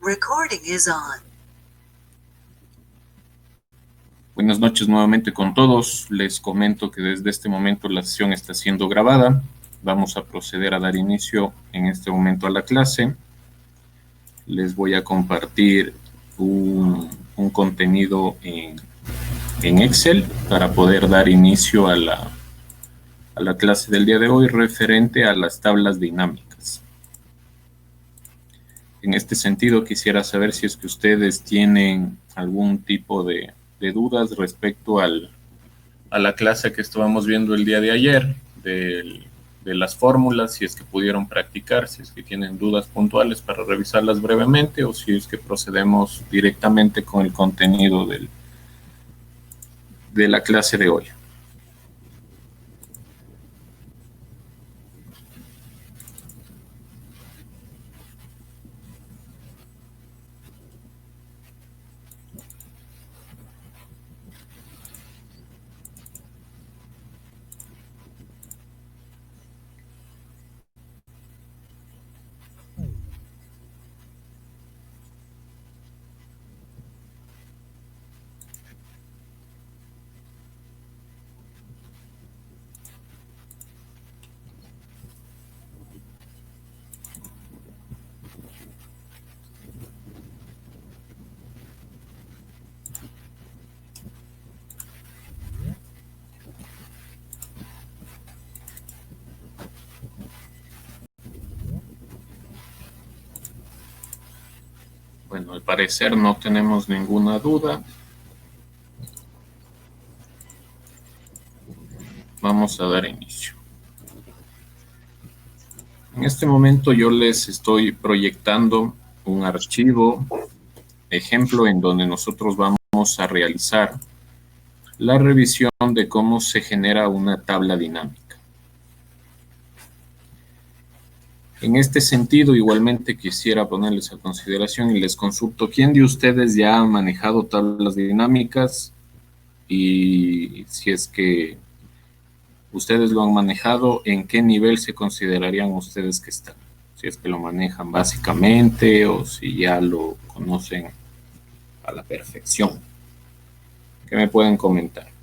Recording is on. Buenas noches nuevamente con todos. Les comento que desde este momento la sesión está siendo grabada. Vamos a proceder a dar inicio en este momento a la clase. Les voy a compartir un contenido en Excel para poder dar inicio a la clase del día de hoy referente a las tablas dinámicas. En este sentido, quisiera saber si es que ustedes tienen algún tipo de dudas respecto a la clase que estábamos viendo el día de ayer, de las fórmulas, si es que pudieron practicar, si es que tienen dudas puntuales para revisarlas brevemente o si es que procedemos directamente con el contenido de la clase de hoy. Bueno, al parecer no tenemos ninguna duda. Vamos a dar inicio. En este momento yo les estoy proyectando un archivo ejemplo en donde nosotros vamos a realizar la revisión de cómo se genera una tabla dinámica. En este sentido, igualmente quisiera ponerles a consideración y les consulto, ¿quién de ustedes ya ha manejado tablas dinámicas? Y si es que ustedes lo han manejado, ¿en qué nivel se considerarían ustedes que están? Si es que lo manejan básicamente o si ya lo conocen a la perfección. ¿Qué me pueden comentar?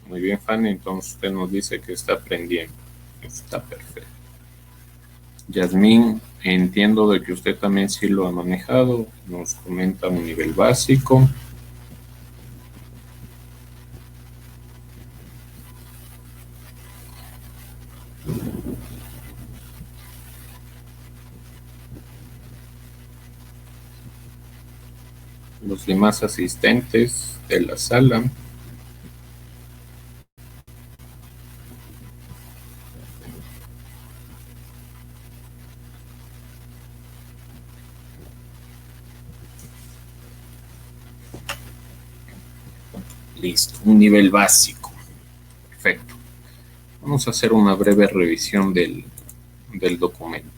Muy bien, Fanny, entonces usted nos dice que está aprendiendo. Está perfecto. Yasmín, entiendo de que usted también sí lo ha manejado. Nos comenta un nivel básico. Los demás asistentes de la sala. Listo, un nivel básico. Perfecto. Vamos a hacer una breve revisión del documento.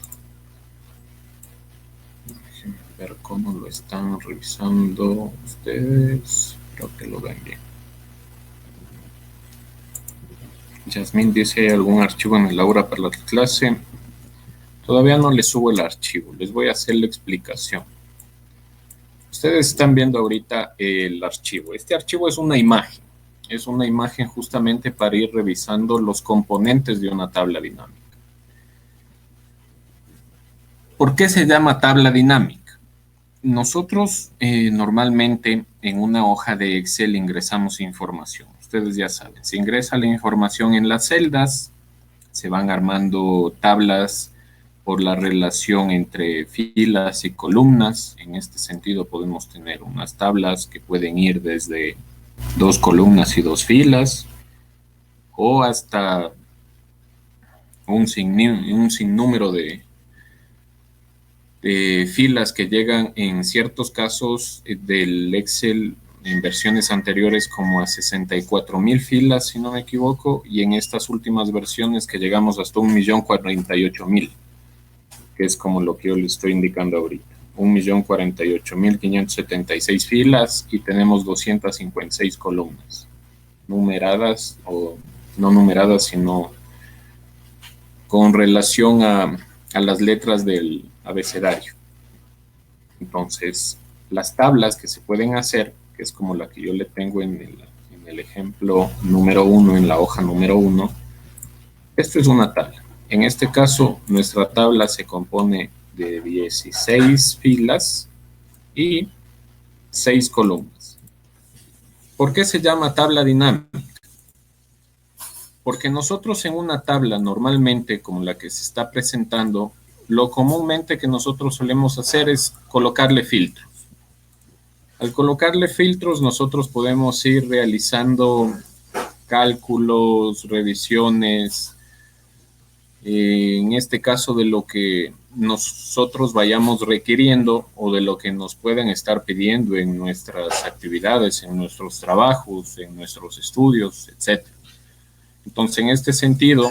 Déjenme ver cómo lo están revisando ustedes. Creo que lo ven bien. Yasmín dice, ¿hay algún archivo en el aula para la clase? Todavía no les subo el archivo. Les voy a hacer la explicación. Ustedes están viendo ahorita el archivo. Este archivo es una imagen. Es una imagen justamente para ir revisando los componentes de una tabla dinámica. ¿Por qué se llama tabla dinámica? Nosotros normalmente en una hoja de Excel ingresamos información. Ustedes ya saben, se ingresa la información en las celdas, se van armando tablas por la relación entre filas y columnas. En este sentido podemos tener unas tablas que pueden ir desde 2 columnas y 2 filas o hasta un sinnúmero de filas que llegan en ciertos casos del Excel en versiones anteriores como a 64,000 filas, si no me equivoco, y en estas últimas versiones que llegamos hasta 1,048,000. que es como lo que yo le estoy indicando ahorita. 1.048.576 filas y tenemos 256 columnas, numeradas o no numeradas, sino con relación a las letras del abecedario. Entonces, las tablas que se pueden hacer, que es como la que yo le tengo en el ejemplo número 1, en la hoja número 1, esto es una tabla. En este caso, nuestra tabla se compone de 16 filas y 6 columnas. ¿Por qué se llama tabla dinámica? Porque nosotros en una tabla normalmente, como la que se está presentando, lo comúnmente que nosotros solemos hacer es colocarle filtros. Al colocarle filtros, nosotros podemos ir realizando cálculos, revisiones, en este caso de lo que nosotros vayamos requiriendo o de lo que nos pueden estar pidiendo en nuestras actividades, en nuestros trabajos, en nuestros estudios, etc. Entonces, en este sentido,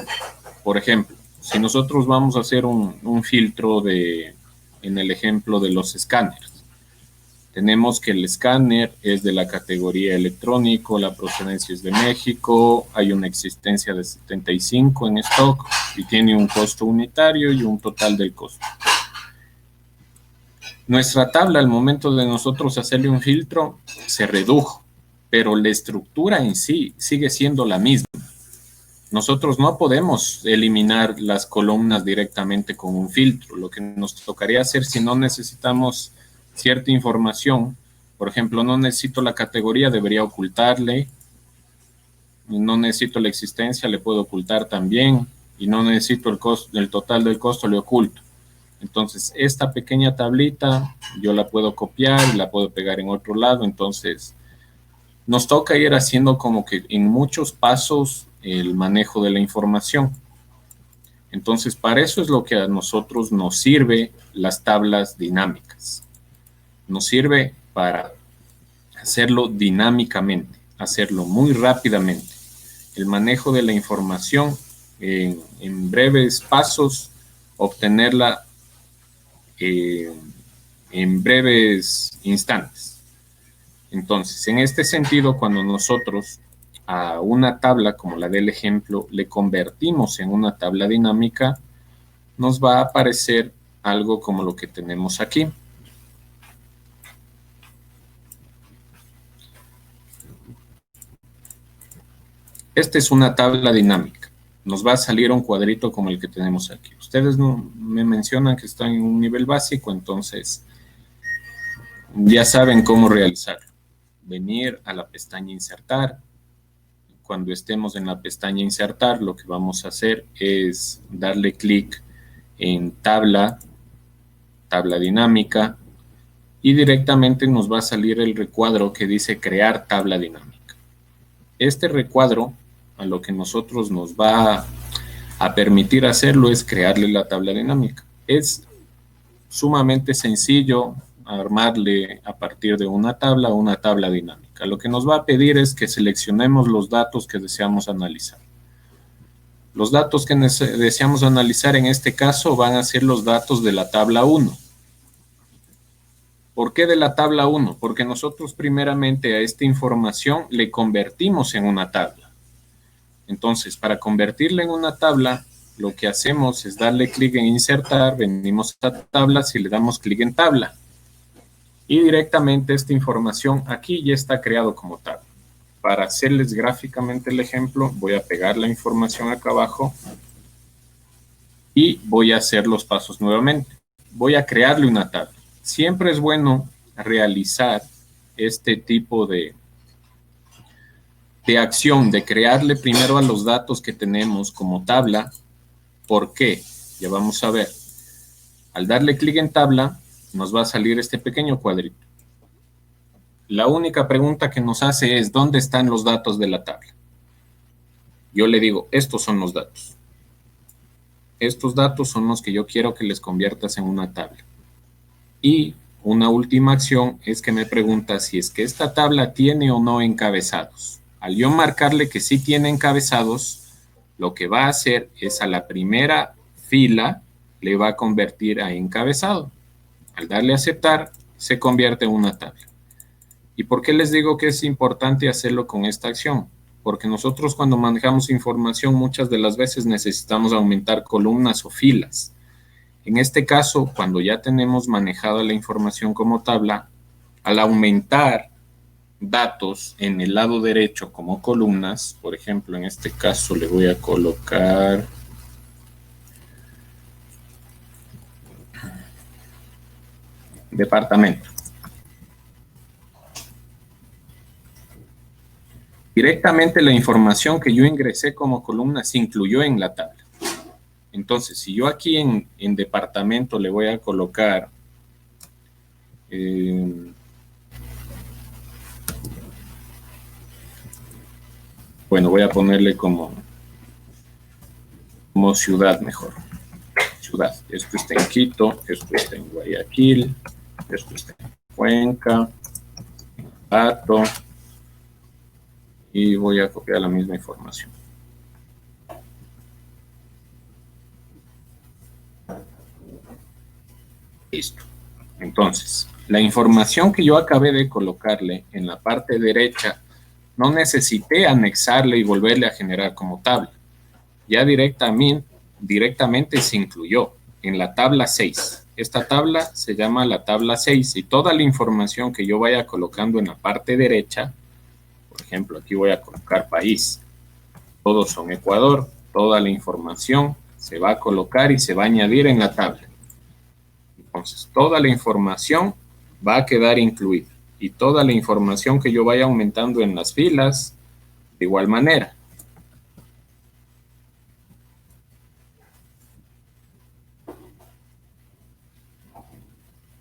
por ejemplo, si nosotros vamos a hacer un filtro en el ejemplo de los escáneres, tenemos que el escáner es de la categoría electrónico, la procedencia es de México, hay una existencia de 75 en stock y tiene un costo unitario y un total del costo. Nuestra tabla al momento de nosotros hacerle un filtro se redujo, pero la estructura en sí sigue siendo la misma. Nosotros no podemos eliminar las columnas directamente con un filtro. Lo que nos tocaría hacer si no necesitamos cierta información, por ejemplo, no necesito la categoría, debería ocultarle, no necesito la existencia, le puedo ocultar también, y no necesito el total del costo, le oculto. Entonces, esta pequeña tablita yo la puedo copiar y la puedo pegar en otro lado. Entonces, nos toca ir haciendo como que en muchos pasos el manejo de la información. Entonces, para eso es lo que a nosotros nos sirve las tablas dinámicas. Nos sirve para hacerlo dinámicamente, hacerlo muy rápidamente. El manejo de la información en breves pasos, obtenerla en breves instantes. Entonces, en este sentido, cuando nosotros a una tabla como la del ejemplo le convertimos en una tabla dinámica, nos va a aparecer algo como lo que tenemos aquí. Esta es una tabla dinámica. Nos va a salir un cuadrito como el que tenemos aquí. Ustedes me mencionan que están en un nivel básico, entonces ya saben cómo realizarlo. Venir a la pestaña Insertar. Cuando estemos en la pestaña Insertar, lo que vamos a hacer es darle clic en Tabla dinámica, y directamente nos va a salir el recuadro que dice Crear tabla dinámica. Este recuadro, a lo que nosotros nos va a permitir hacerlo es crearle la tabla dinámica. Es sumamente sencillo armarle a partir de una tabla dinámica. Lo que nos va a pedir es que seleccionemos los datos que deseamos analizar. Los datos que deseamos analizar en este caso van a ser los datos de la tabla 1. ¿Por qué de la tabla 1? Porque nosotros primeramente a esta información le convertimos en una tabla. Entonces, para convertirla en una tabla, lo que hacemos es darle clic en Insertar, venimos a Tablas y le damos clic en Tabla. Y directamente esta información aquí ya está creado como tabla. Para hacerles gráficamente el ejemplo, voy a pegar la información acá abajo y voy a hacer los pasos nuevamente. Voy a crearle una tabla. Siempre es bueno realizar este tipo de acción, de crearle primero a los datos que tenemos como tabla. ¿Por qué? Ya vamos a ver. Al darle clic en tabla, nos va a salir este pequeño cuadrito. La única pregunta que nos hace es, ¿dónde están los datos de la tabla? Yo le digo, estos son los datos. Estos datos son los que yo quiero que les conviertas en una tabla. Y una última acción es que me pregunta si es que esta tabla tiene o no encabezados. Al yo marcarle que sí tiene encabezados, lo que va a hacer es a la primera fila le va a convertir a encabezado. Al darle a aceptar, se convierte en una tabla. ¿Y por qué les digo que es importante hacerlo con esta acción? Porque nosotros cuando manejamos información muchas de las veces necesitamos aumentar columnas o filas. En este caso, cuando ya tenemos manejada la información como tabla, al aumentar datos en el lado derecho como columnas, por ejemplo, en este caso le voy a colocar departamento. Directamente la información que yo ingresé como columna se incluyó en la tabla. Entonces, si yo aquí en departamento le voy a colocar bueno, voy a ponerle como ciudad mejor. Ciudad. Esto está en Quito, esto está en Guayaquil, esto está en Cuenca, Pato, y voy a copiar la misma información. Listo. Entonces, la información que yo acabé de colocarle en la parte derecha, no necesité anexarle y volverle a generar como tabla. Ya directamente se incluyó en la tabla 6. Esta tabla se llama la tabla 6 y toda la información que yo vaya colocando en la parte derecha, por ejemplo, aquí voy a colocar país, todos son Ecuador, toda la información se va a colocar y se va a añadir en la tabla. Entonces, toda la información va a quedar incluida y toda la información que yo vaya aumentando en las filas, de igual manera.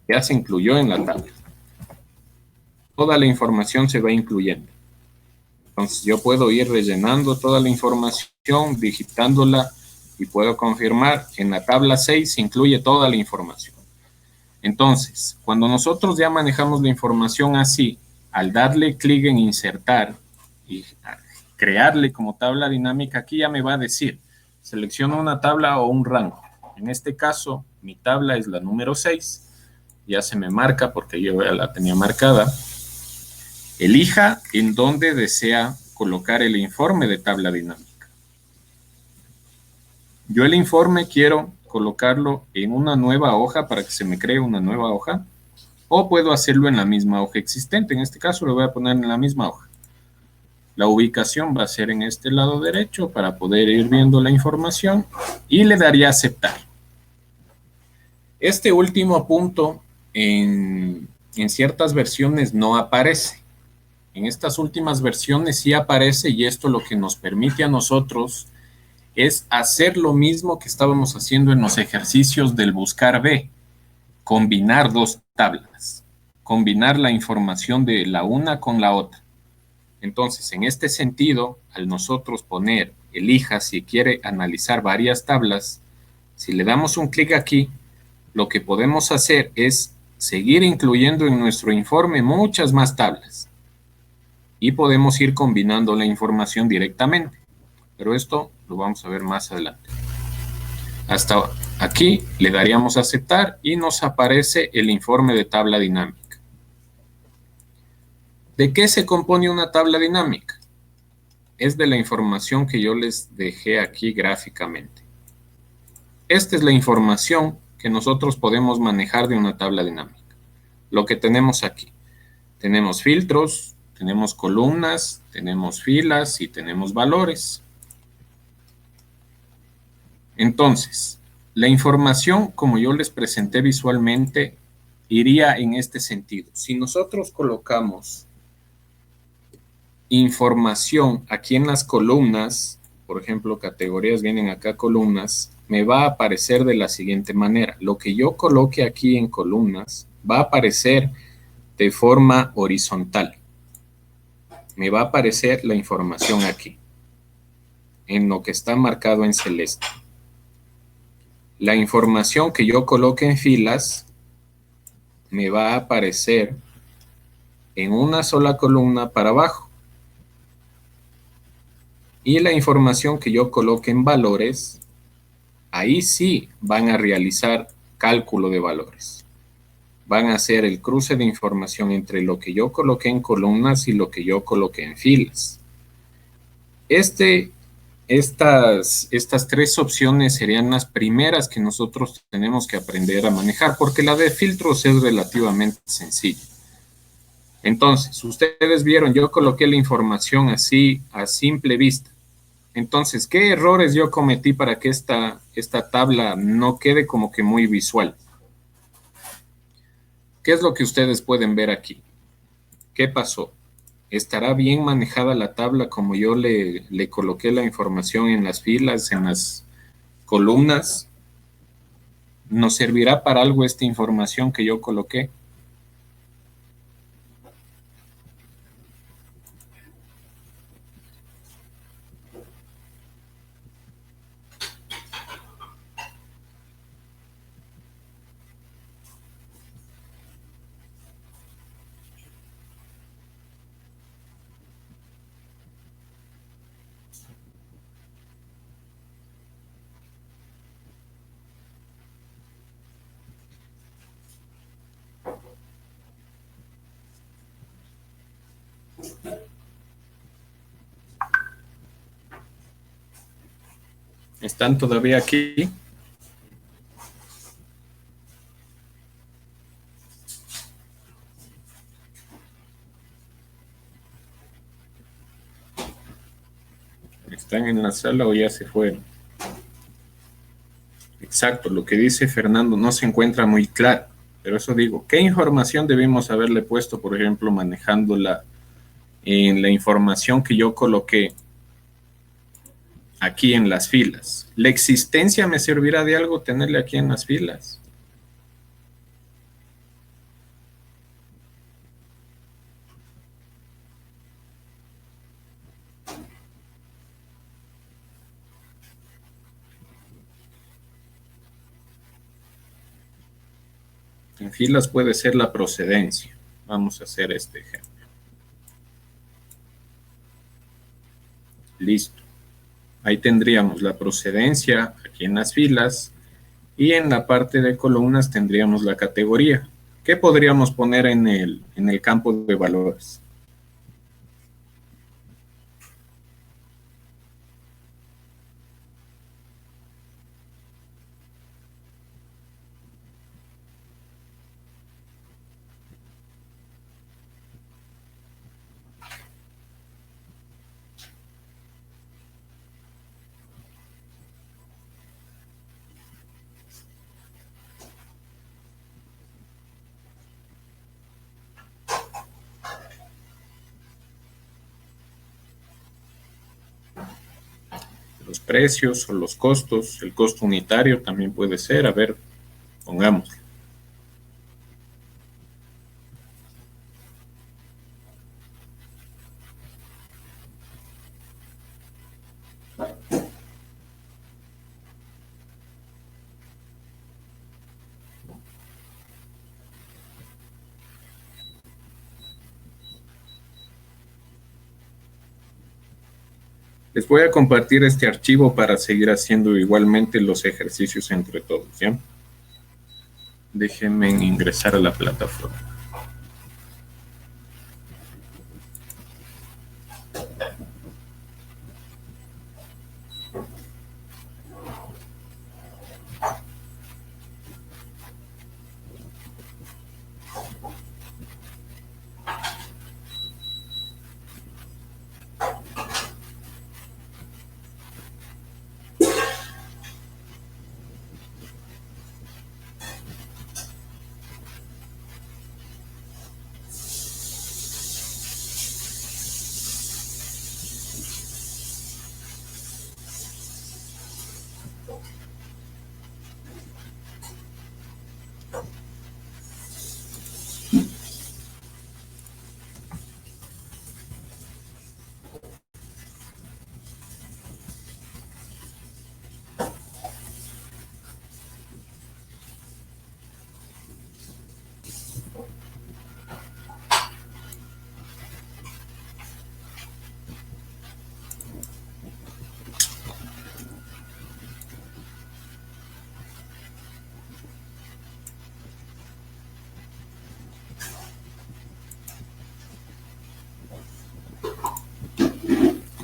Ya se incluyó en la tabla. Toda la información se va incluyendo. Entonces, yo puedo ir rellenando toda la información, digitándola y puedo confirmar en la tabla 6 se incluye toda la información. Entonces, cuando nosotros ya manejamos la información así, al darle clic en insertar y crearle como tabla dinámica, aquí ya me va a decir, selecciona una tabla o un rango. En este caso, mi tabla es la número 6, ya se me marca porque yo ya la tenía marcada. Elija en dónde desea colocar el informe de tabla dinámica. Yo el informe quiero colocarlo en una nueva hoja para que se me cree una nueva hoja, o puedo hacerlo en la misma hoja existente. En este caso lo voy a poner en la misma hoja. La ubicación va a ser en este lado derecho para poder ir viendo la información y le daría a aceptar. Este último punto en ciertas versiones no aparece. En estas últimas versiones sí aparece y esto lo que nos permite a nosotros es hacer lo mismo que estábamos haciendo en los ejercicios del buscar B, combinar dos tablas, combinar la información de la una con la otra. Entonces, en este sentido, al nosotros poner, elija si quiere analizar varias tablas, si le damos un clic aquí, lo que podemos hacer es seguir incluyendo en nuestro informe muchas más tablas y podemos ir combinando la información directamente. Pero esto lo vamos a ver más adelante. Hasta aquí le daríamos a aceptar y nos aparece el informe de tabla dinámica. ¿De qué se compone una tabla dinámica? Es de la información que yo les dejé aquí gráficamente. Esta es la información que nosotros podemos manejar de una tabla dinámica. Lo que tenemos aquí. Tenemos filtros, tenemos columnas, tenemos filas y tenemos valores. Entonces, la información, como yo les presenté visualmente, iría en este sentido. Si nosotros colocamos información aquí en las columnas, por ejemplo, categorías vienen acá columnas, me va a aparecer de la siguiente manera. Lo que yo coloque aquí en columnas va a aparecer de forma horizontal. Me va a aparecer la información aquí, en lo que está marcado en celeste. La información que yo coloque en filas me va a aparecer en una sola columna para abajo. Y la información que yo coloque en valores Ahí sí van a realizar cálculo de valores. Van a hacer el cruce de información entre lo que yo coloqué en columnas y lo que yo coloqué en filas. Este, estas tres opciones serían las primeras que nosotros tenemos que aprender a manejar, porque la de filtros es relativamente sencilla. Entonces, ustedes vieron, yo coloqué la información así a simple vista. Entonces, ¿qué errores yo cometí para que esta tabla no quede como que muy visual? ¿Qué es lo que ustedes pueden ver aquí? ¿Qué pasó? ¿Estará bien manejada la tabla como yo le coloqué la información en las filas, en las columnas? ¿Nos servirá para algo esta información que yo coloqué? ¿Están todavía aquí? ¿Están en la sala o ya se fueron? Exacto, lo que dice Fernando no se encuentra muy claro, pero eso digo, ¿qué información debimos haberle puesto, por ejemplo, manejándola en la información que yo coloqué aquí en las filas? ¿La existencia me servirá de algo tenerle aquí en las filas? En filas puede ser la procedencia. Vamos a hacer este ejemplo. Listo. Ahí tendríamos la procedencia aquí en las filas y en la parte de columnas tendríamos la categoría. ¿Qué podríamos poner en el campo de valores? Los precios o los costos, el costo unitario también puede ser, a ver, pongamos. Les voy a compartir este archivo para seguir haciendo igualmente los ejercicios entre todos, ¿ya? Déjenme ingresar a la plataforma.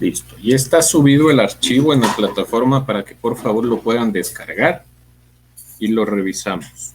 Listo. Y está subido el archivo en la plataforma para que por favor lo puedan descargar y lo revisamos.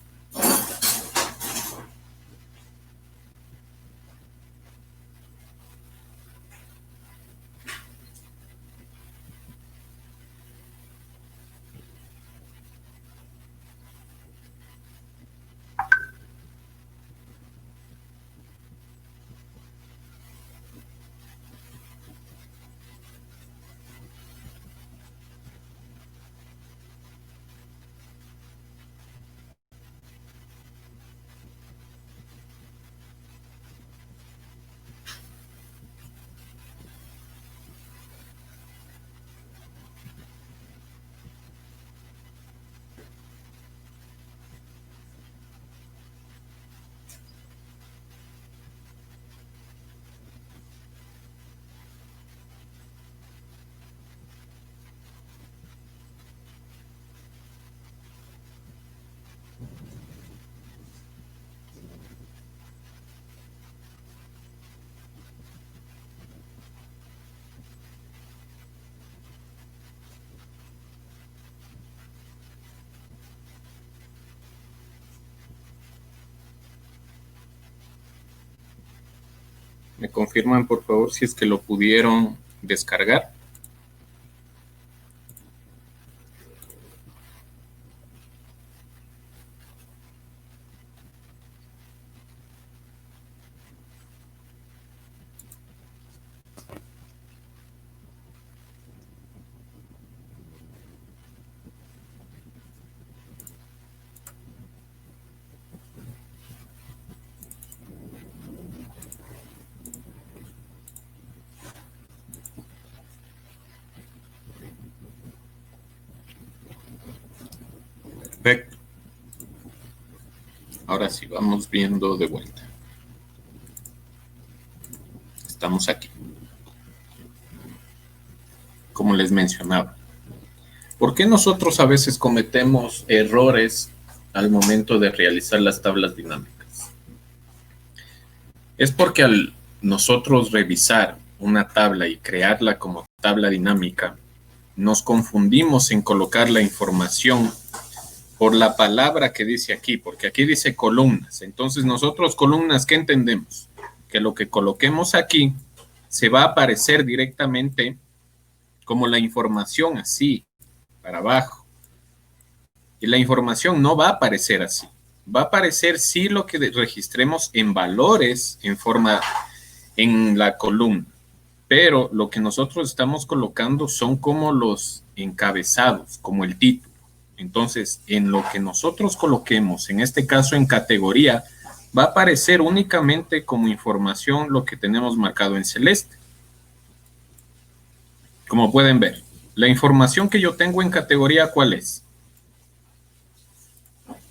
¿Me confirman, por favor, si es que lo pudieron descargar? Perfecto. Ahora sí, vamos viendo de vuelta. Estamos aquí. Como les mencionaba. ¿Por qué nosotros a veces cometemos errores al momento de realizar las tablas dinámicas? Es porque al nosotros revisar una tabla y crearla como tabla dinámica, nos confundimos en colocar la información por la palabra que dice aquí, porque aquí dice columnas. Entonces nosotros columnas, ¿qué entendemos? Que lo que coloquemos aquí se va a aparecer directamente como la información así, para abajo. Y la información no va a aparecer así. Va a aparecer sí lo que registremos en valores en la columna. Pero lo que nosotros estamos colocando son como los encabezados, como el título. Entonces, en lo que nosotros coloquemos, en este caso en categoría, va a aparecer únicamente como información lo que tenemos marcado en celeste. Como pueden ver, la información que yo tengo en categoría, ¿cuál es?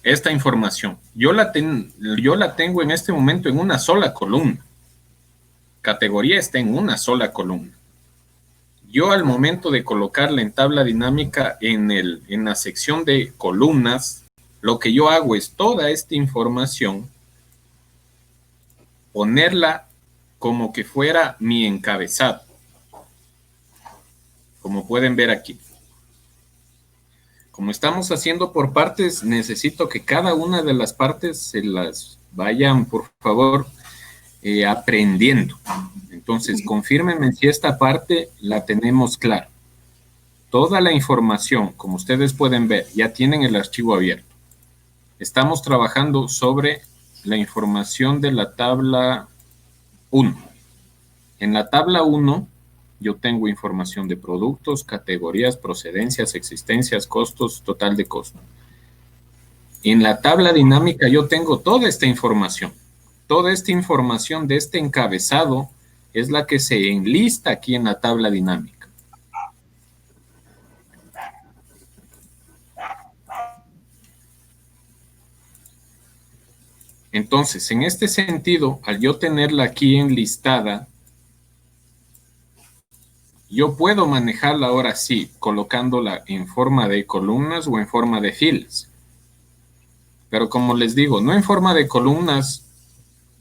Esta información. Yo la tengo en este momento en una sola columna. Categoría está en una sola columna. Yo al momento de colocarla en tabla dinámica en la sección de columnas, lo que yo hago es toda esta información, ponerla como que fuera mi encabezado. Como pueden ver aquí. Como estamos haciendo por partes, necesito que cada una de las partes se las vayan, por favor, aprendiendo. Entonces, confírmenme si esta parte la tenemos clara. Toda la información, como ustedes pueden ver, ya tienen el archivo abierto. Estamos trabajando sobre la información de la tabla 1. En la tabla 1, yo tengo información de productos, categorías, procedencias, existencias, costos, total de costo. En la tabla dinámica yo tengo toda esta información. Toda esta información de este encabezado es la que se enlista aquí en la tabla dinámica. Entonces, en este sentido, al yo tenerla aquí enlistada, yo puedo manejarla ahora sí, colocándola en forma de columnas o en forma de filas. Pero como les digo, no en forma de columnas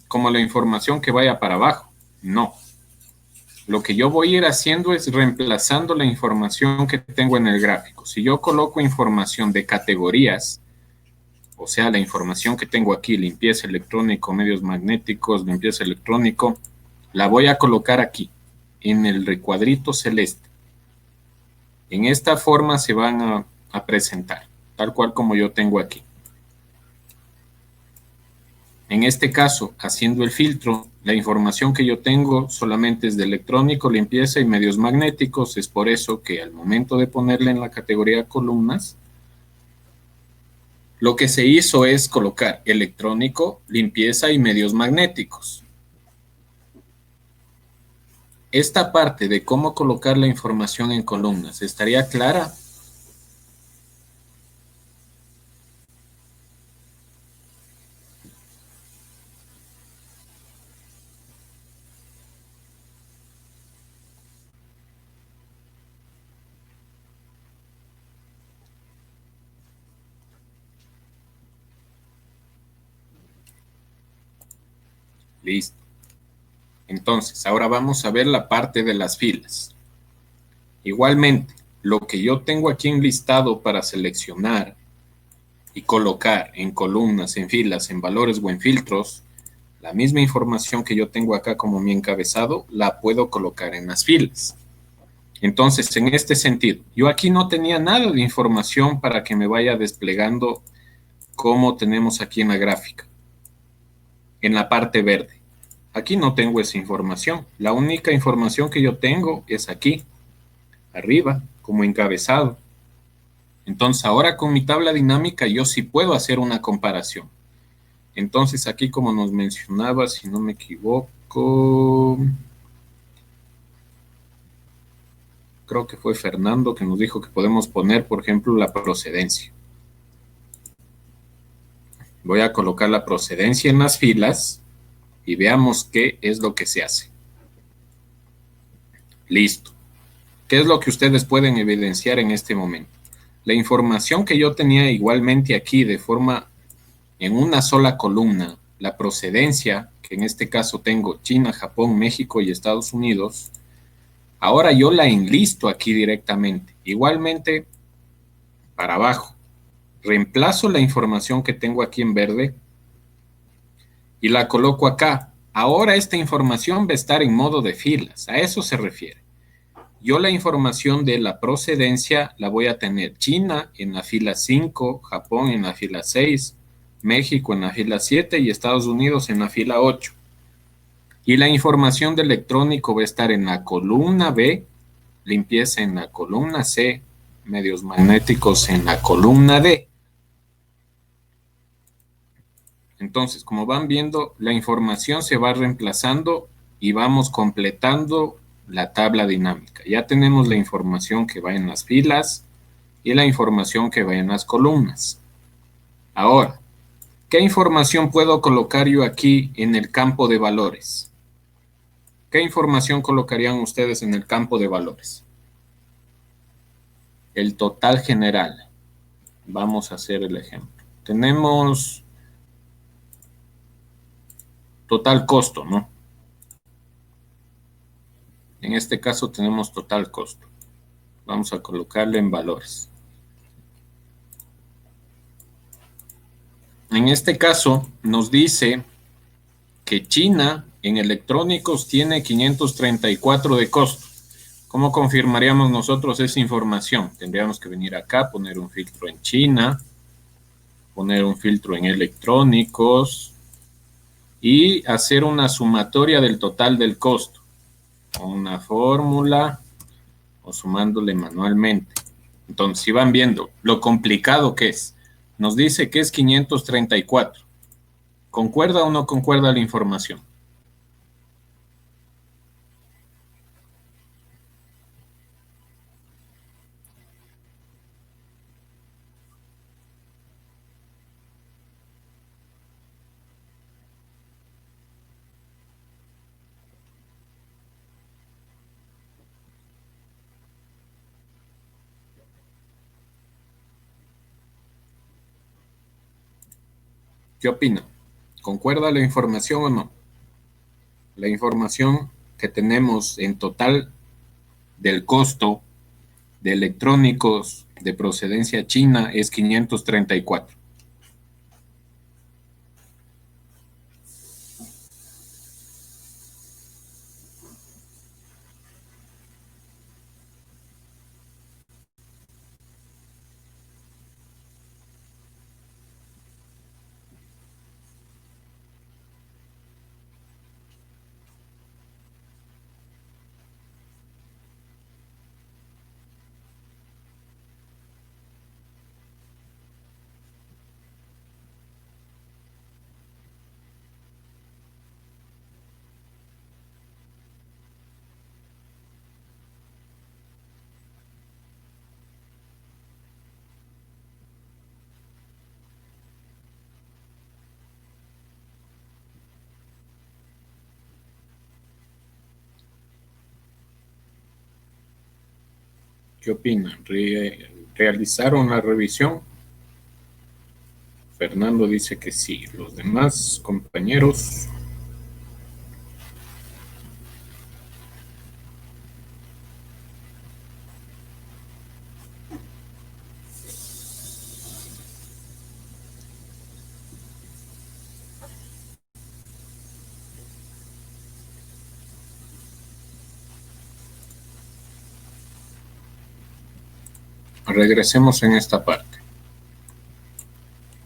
como la información que vaya para abajo, no. Lo que yo voy a ir haciendo es reemplazando la información que tengo en el gráfico. Si yo coloco información de categorías, o sea, la información que tengo aquí, limpieza electrónico, medios magnéticos, limpieza electrónico, la voy a colocar aquí, en el recuadrito celeste. En esta forma se van a presentar, tal cual como yo tengo aquí. En este caso, haciendo el filtro, la información que yo tengo solamente es de electrónico, limpieza y medios magnéticos. Es por eso que al momento de ponerle en la categoría columnas, lo que se hizo es colocar electrónico, limpieza y medios magnéticos. Esta parte de cómo colocar la información en columnas, ¿estaría clara? Listo. Entonces, ahora vamos a ver la parte de las filas. Igualmente, lo que yo tengo aquí enlistado para seleccionar y colocar en columnas, en filas, en valores o en filtros, la misma información que yo tengo acá como mi encabezado, la puedo colocar en las filas. Entonces, en este sentido, yo aquí no tenía nada de información para que me vaya desplegando como tenemos aquí en la gráfica, en la parte verde. Aquí no tengo esa información. La única información que yo tengo es aquí, arriba, como encabezado. Entonces, ahora con mi tabla dinámica yo sí puedo hacer una comparación. Entonces, aquí como nos mencionaba, si no me equivoco, creo que fue Fernando que nos dijo que podemos poner, por ejemplo, la procedencia. Voy a colocar la procedencia en las filas y veamos qué es lo que se hace. Listo. ¿Qué es lo que ustedes pueden evidenciar en este momento? La información que yo tenía igualmente aquí de forma en una sola columna, la procedencia, que en este caso tengo China, Japón, México y Estados Unidos, ahora yo la enlisto aquí directamente. Igualmente, para abajo, reemplazo la información que tengo aquí en verde y la coloco acá. Ahora esta información va a estar en modo de filas, a eso se refiere. Yo la información de la procedencia la voy a tener China en la fila 5, Japón en la fila 6, México en la fila 7 y Estados Unidos en la fila 8. Y la información de electrónico va a estar en la columna B, limpieza en la columna C, medios magnéticos en la columna D. Entonces, como van viendo, la información se va reemplazando y vamos completando la tabla dinámica. Ya tenemos la información que va en las filas y la información que va en las columnas. Ahora, ¿qué información puedo colocar yo aquí en el campo de valores? ¿Qué información colocarían ustedes en el campo de valores? El total general. Vamos a hacer el ejemplo. Tenemos total costo, ¿no? En este caso tenemos total costo. Vamos a colocarle en valores. En este caso nos dice que China en electrónicos tiene 534 de costo. ¿Cómo confirmaríamos nosotros esa información? Tendríamos que venir acá, poner un filtro en China, poner un filtro en electrónicos y hacer una sumatoria del total del costo. Una fórmula o sumándole manualmente. Entonces, si van viendo lo complicado que es, nos dice que es 534. ¿Concuerda o no concuerda la información? ¿Qué opina? ¿Concuerda la información o no? La información que tenemos en total del costo de electrónicos de procedencia china es 534. ¿Qué opinan? ¿Realizaron la revisión? Fernando dice que sí. Los demás compañeros. Regresemos en esta parte.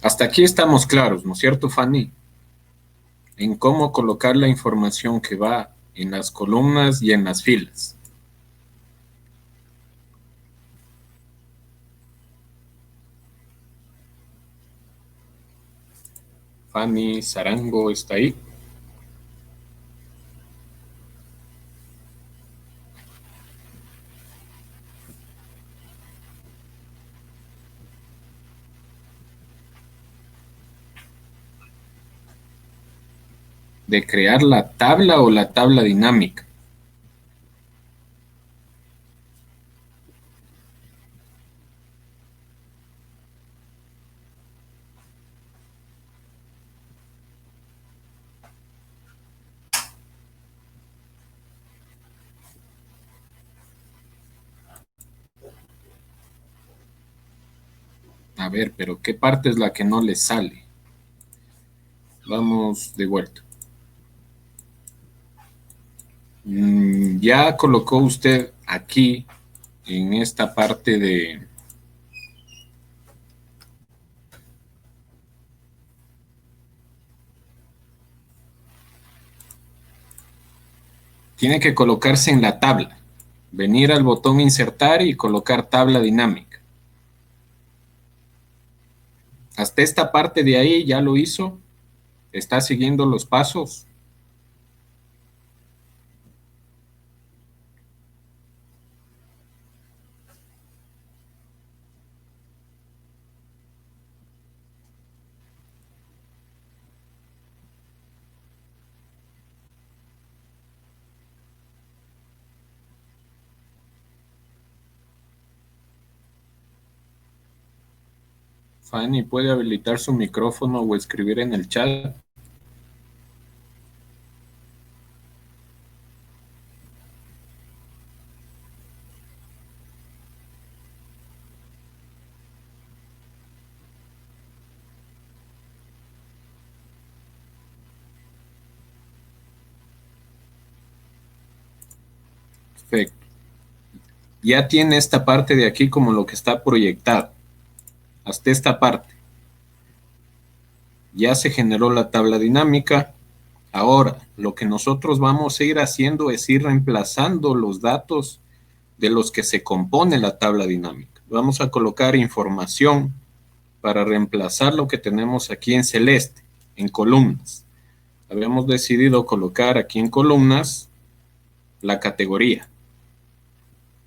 Hasta aquí estamos claros, ¿no es cierto, Fanny? En cómo colocar la información que va en las columnas y en las filas. Fanny Sarango está ahí. De crear la tabla o la tabla dinámica. A ver, pero ¿qué parte es la que no le sale? Vamos de vuelta. Ya colocó usted aquí, en esta parte de... Tiene que colocarse en la tabla. Venir al botón insertar y colocar tabla dinámica. Hasta esta parte de ahí ya lo hizo. Está siguiendo los pasos. Fanny, ¿puede habilitar su micrófono o escribir en el chat? Perfecto. Ya tiene esta parte de aquí como lo que está proyectado. Hasta esta parte. Ya se generó la tabla dinámica. Ahora, lo que nosotros vamos a ir haciendo es ir reemplazando los datos de los que se compone la tabla dinámica. Vamos a colocar información para reemplazar lo que tenemos aquí en celeste, en columnas. Habíamos decidido colocar aquí en columnas la categoría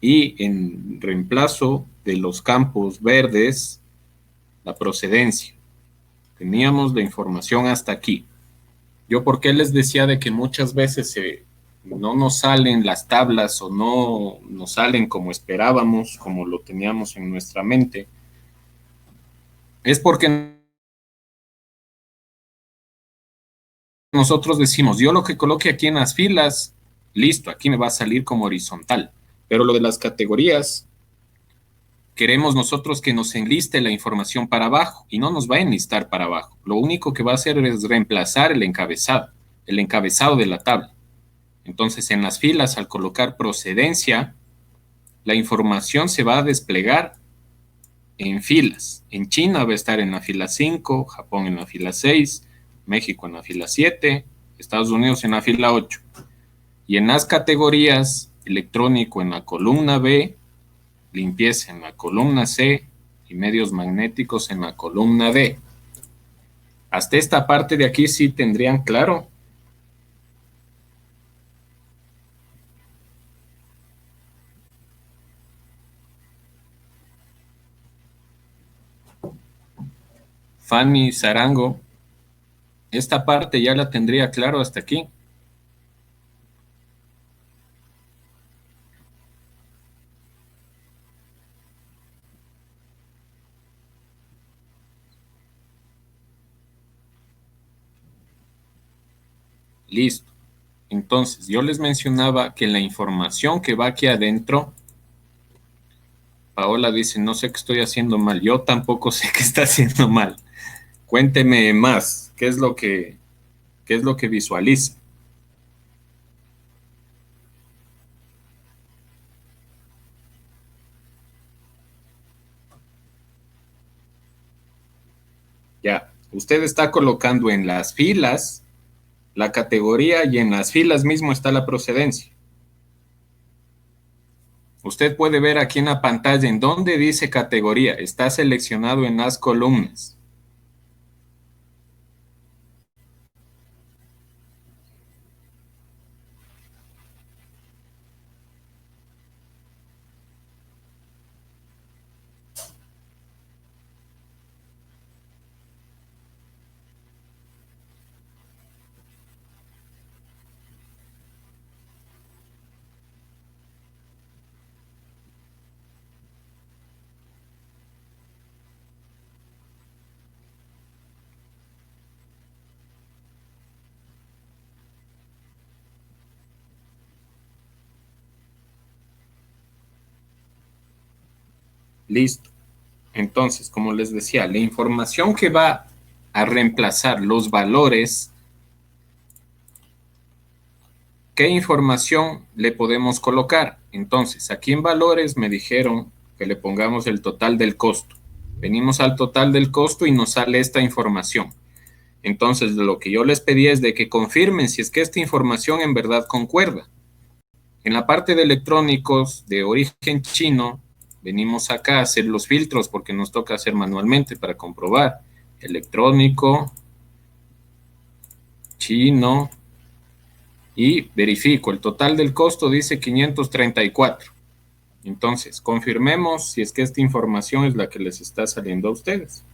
y en reemplazo de los campos verdes, la procedencia. Teníamos la información hasta aquí. Yo, ¿por qué les decía de que muchas veces no nos salen las tablas o no nos salen como esperábamos, como lo teníamos en nuestra mente? Es porque nosotros decimos, yo lo que coloque aquí en las filas Listo, aquí me va a salir como horizontal. Pero lo de las categorías, queremos nosotros que nos enliste la información para abajo y no nos va a enlistar para abajo. Lo único que va a hacer es reemplazar el encabezado de la tabla. Entonces, en las filas, al colocar procedencia, la información se va a desplegar en filas. En China va a estar en la fila 5, Japón en la fila 6, México en la fila 7, Estados Unidos en la fila 8. Y en las categorías, electrónico en la columna B, limpieza en la columna C y medios magnéticos en la columna D. Hasta esta parte de aquí sí tendrían claro. Fanny Sarango, esta parte ya la tendría claro hasta aquí. Listo. Entonces, yo les mencionaba que la información que va aquí adentro, Paola dice, no sé qué estoy haciendo mal. Yo tampoco sé qué está haciendo mal. Cuénteme más, qué es lo que visualiza? Ya, usted está colocando en las filas la categoría y en las filas mismo está la procedencia. Usted puede ver aquí en la pantalla en donde dice categoría, está seleccionado en las columnas. Listo. Entonces, como les decía, la información que va a reemplazar los valores, ¿qué información le podemos colocar? Entonces, aquí en valores me dijeron que le pongamos el total del costo. Venimos al total del costo y nos sale esta información. Entonces, lo que yo les pedí es de que confirmen si es que esta información en verdad concuerda. En la parte de electrónicos de origen chino, venimos acá a hacer los filtros porque nos toca hacer manualmente para comprobar. Electrónico, chino, y verifico. El total del costo dice 534. Entonces, confirmemos si es que esta información es la que les está saliendo a ustedes.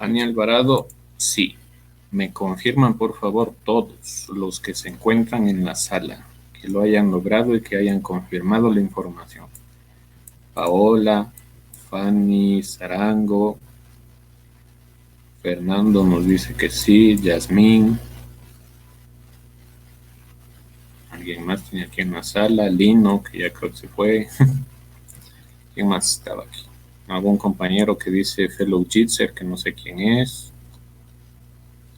Ani Alvarado, sí. Me confirman, por favor, todos los que se encuentran en la sala, que lo hayan logrado y que hayan confirmado la información. Paola, Fanny, Sarango, Fernando nos dice que sí, Yasmín, alguien más tiene aquí en la sala, Lino, que ya creo que se fue. ¿Quién más estaba aquí? Algún compañero que dice Fellow Jitser, que no sé quién es,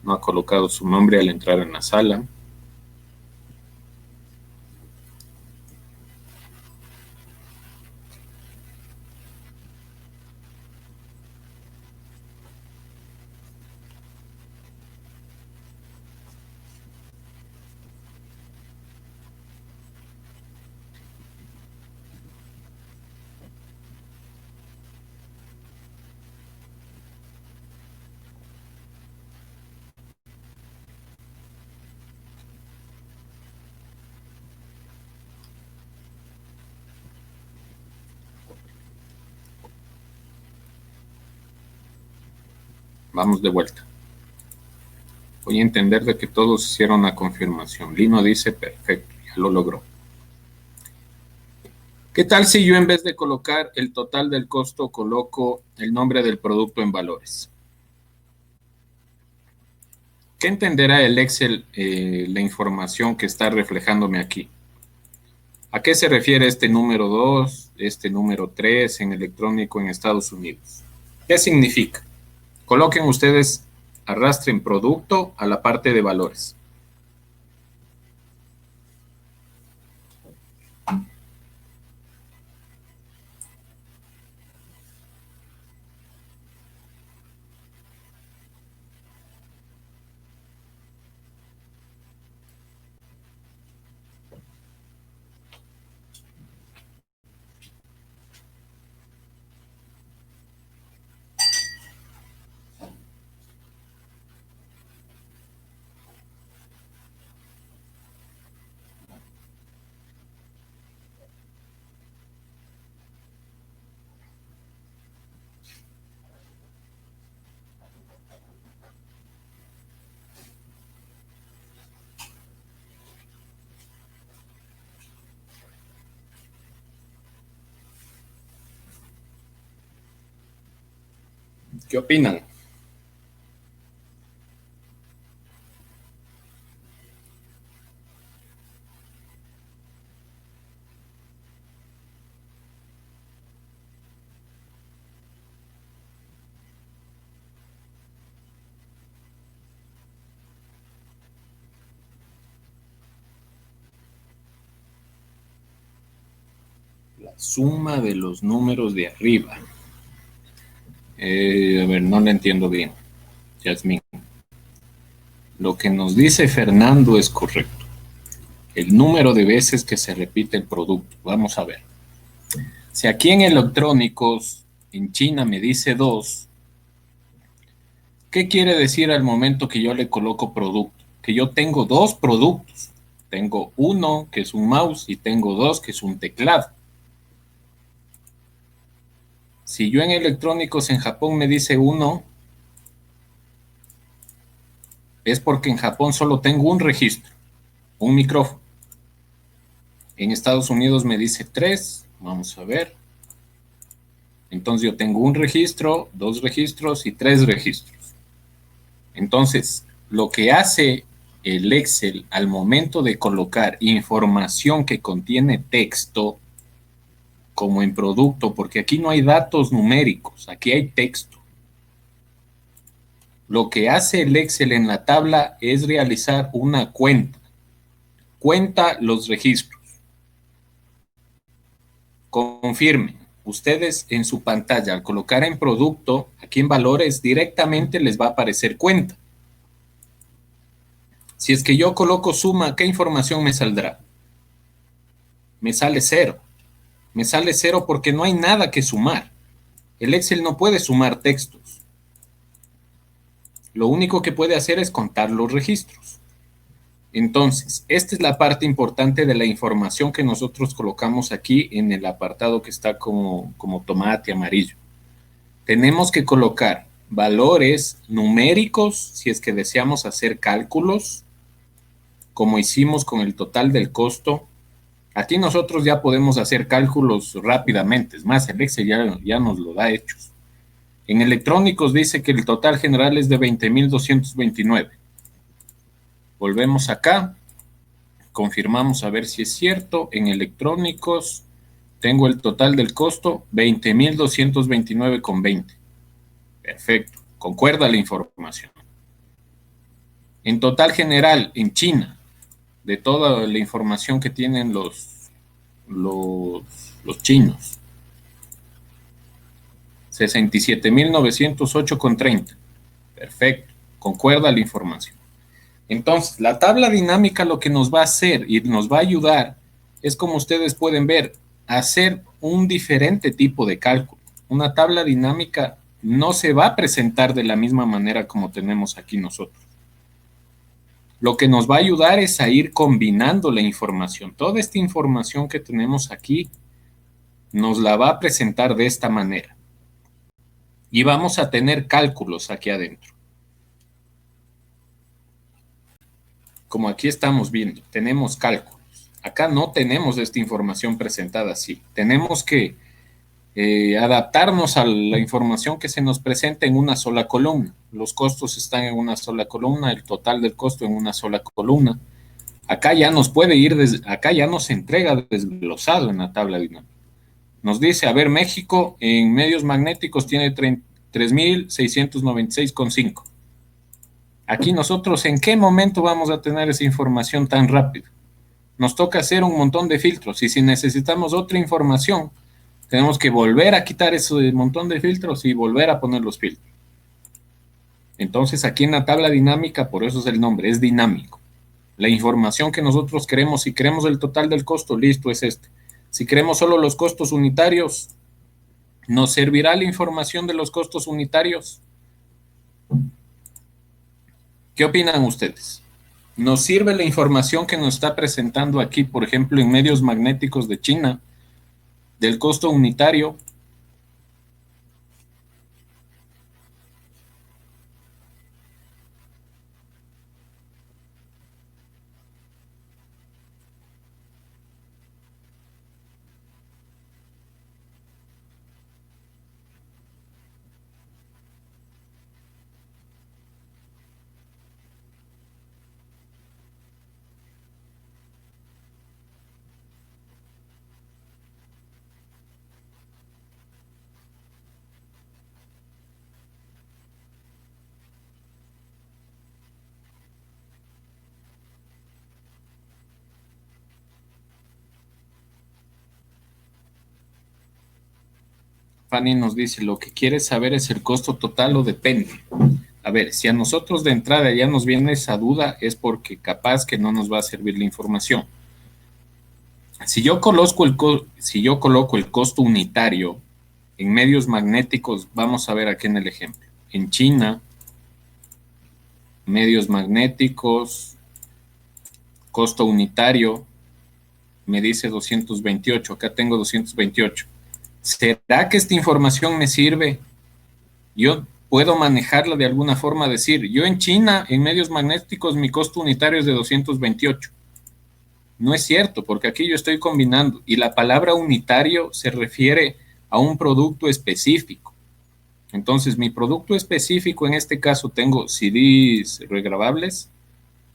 no ha colocado su nombre al entrar en la sala. Vamos de vuelta. Voy a entender de que todos hicieron la confirmación. Lino dice, perfecto, ya lo logró. ¿Qué tal si yo en vez de colocar el total del costo coloco el nombre del producto en valores? ¿Qué entenderá el Excel la información que está reflejándome aquí? ¿A qué se refiere este número 2, este número 3 en electrónico en Estados Unidos? ¿Qué significa? Coloquen ustedes, arrastren producto a la parte de valores. ¿Qué opinan? La suma de los números de arriba. A ver, no le entiendo bien, Yasmín. Lo que nos dice Fernando es correcto. El número de veces que se repite el producto. Vamos a ver. Si aquí en electrónicos, en China me dice 2, ¿qué quiere decir al momento que yo le coloco producto? Que yo tengo 2 productos. Tengo uno, que es un mouse, y tengo 2, que es un teclado. Si yo en electrónicos en Japón me dice 1, es porque en Japón solo tengo un registro, un micrófono. En Estados Unidos me dice 3, vamos a ver. Entonces yo tengo un registro, 2 registros y 3 registros. Entonces, lo que hace el Excel al momento de colocar información que contiene texto, como en producto, porque aquí no hay datos numéricos, aquí hay texto. Lo que hace el Excel en la tabla es realizar una cuenta. Cuenta los registros. Confirmen. Ustedes en su pantalla, al colocar en producto, aquí en valores, directamente les va a aparecer cuenta. Si es que yo coloco suma, ¿qué información me saldrá? Me sale 0. Me sale 0 porque no hay nada que sumar. El Excel no puede sumar textos. Lo único que puede hacer es contar los registros. Entonces, esta es la parte importante de la información que nosotros colocamos aquí en el apartado que está como tomate amarillo. Tenemos que colocar valores numéricos si es que deseamos hacer cálculos, como hicimos con el total del costo. Aquí nosotros ya podemos hacer cálculos rápidamente, es más, el Excel ya nos lo da hechos. En electrónicos dice que el total general es de 20.229. Volvemos acá, confirmamos a ver si es cierto. En electrónicos tengo el total del costo 20.229,20. Perfecto, concuerda la información. En total general, en China, de toda la información que tienen los chinos, 67.908,30. Perfecto, concuerda la información. Entonces, la tabla dinámica lo que nos va a hacer y nos va a ayudar es, como ustedes pueden ver, hacer un diferente tipo de cálculo. Una tabla dinámica no se va a presentar de la misma manera como tenemos aquí nosotros. Lo que nos va a ayudar es a ir combinando la información. Toda esta información que tenemos aquí nos la va a presentar de esta manera. Y vamos a tener cálculos aquí adentro. Como aquí estamos viendo, tenemos cálculos. Acá no tenemos esta información presentada así. Tenemos que adaptarnos a la información que se nos presenta en una sola columna. Los costos están en una sola columna, el total del costo en una sola columna. Acá ya nos puede ir, acá ya nos entrega desglosado en la tabla dinámica. Nos dice, a ver, México en medios magnéticos tiene 3.696,5. Aquí nosotros, ¿en qué momento vamos a tener esa información tan rápido? Nos toca hacer un montón de filtros y si necesitamos otra información, tenemos que volver a quitar ese montón de filtros y volver a poner los filtros. Entonces, aquí en la tabla dinámica, por eso es el nombre, es dinámico. La información que nosotros queremos, si queremos el total del costo, listo, es este. Si queremos solo los costos unitarios, ¿nos servirá la información de los costos unitarios? ¿Qué opinan ustedes? ¿Nos sirve la información que nos está presentando aquí, por ejemplo, en medios magnéticos de China, del costo unitario? Fanny nos dice, lo que quiere saber es el costo total o depende. A ver, si a nosotros de entrada ya nos viene esa duda, es porque capaz que no nos va a servir la información. Si yo coloco el costo unitario en medios magnéticos, vamos a ver aquí en el ejemplo. En China, medios magnéticos, costo unitario, me dice 228, acá tengo 228. ¿Será que esta información me sirve? Yo puedo manejarla de alguna forma, decir, yo en China, en medios magnéticos, mi costo unitario es de 228. No es cierto, porque aquí yo estoy combinando y la palabra unitario se refiere a un producto específico. Entonces, mi producto específico, en este caso, tengo CDs regrabables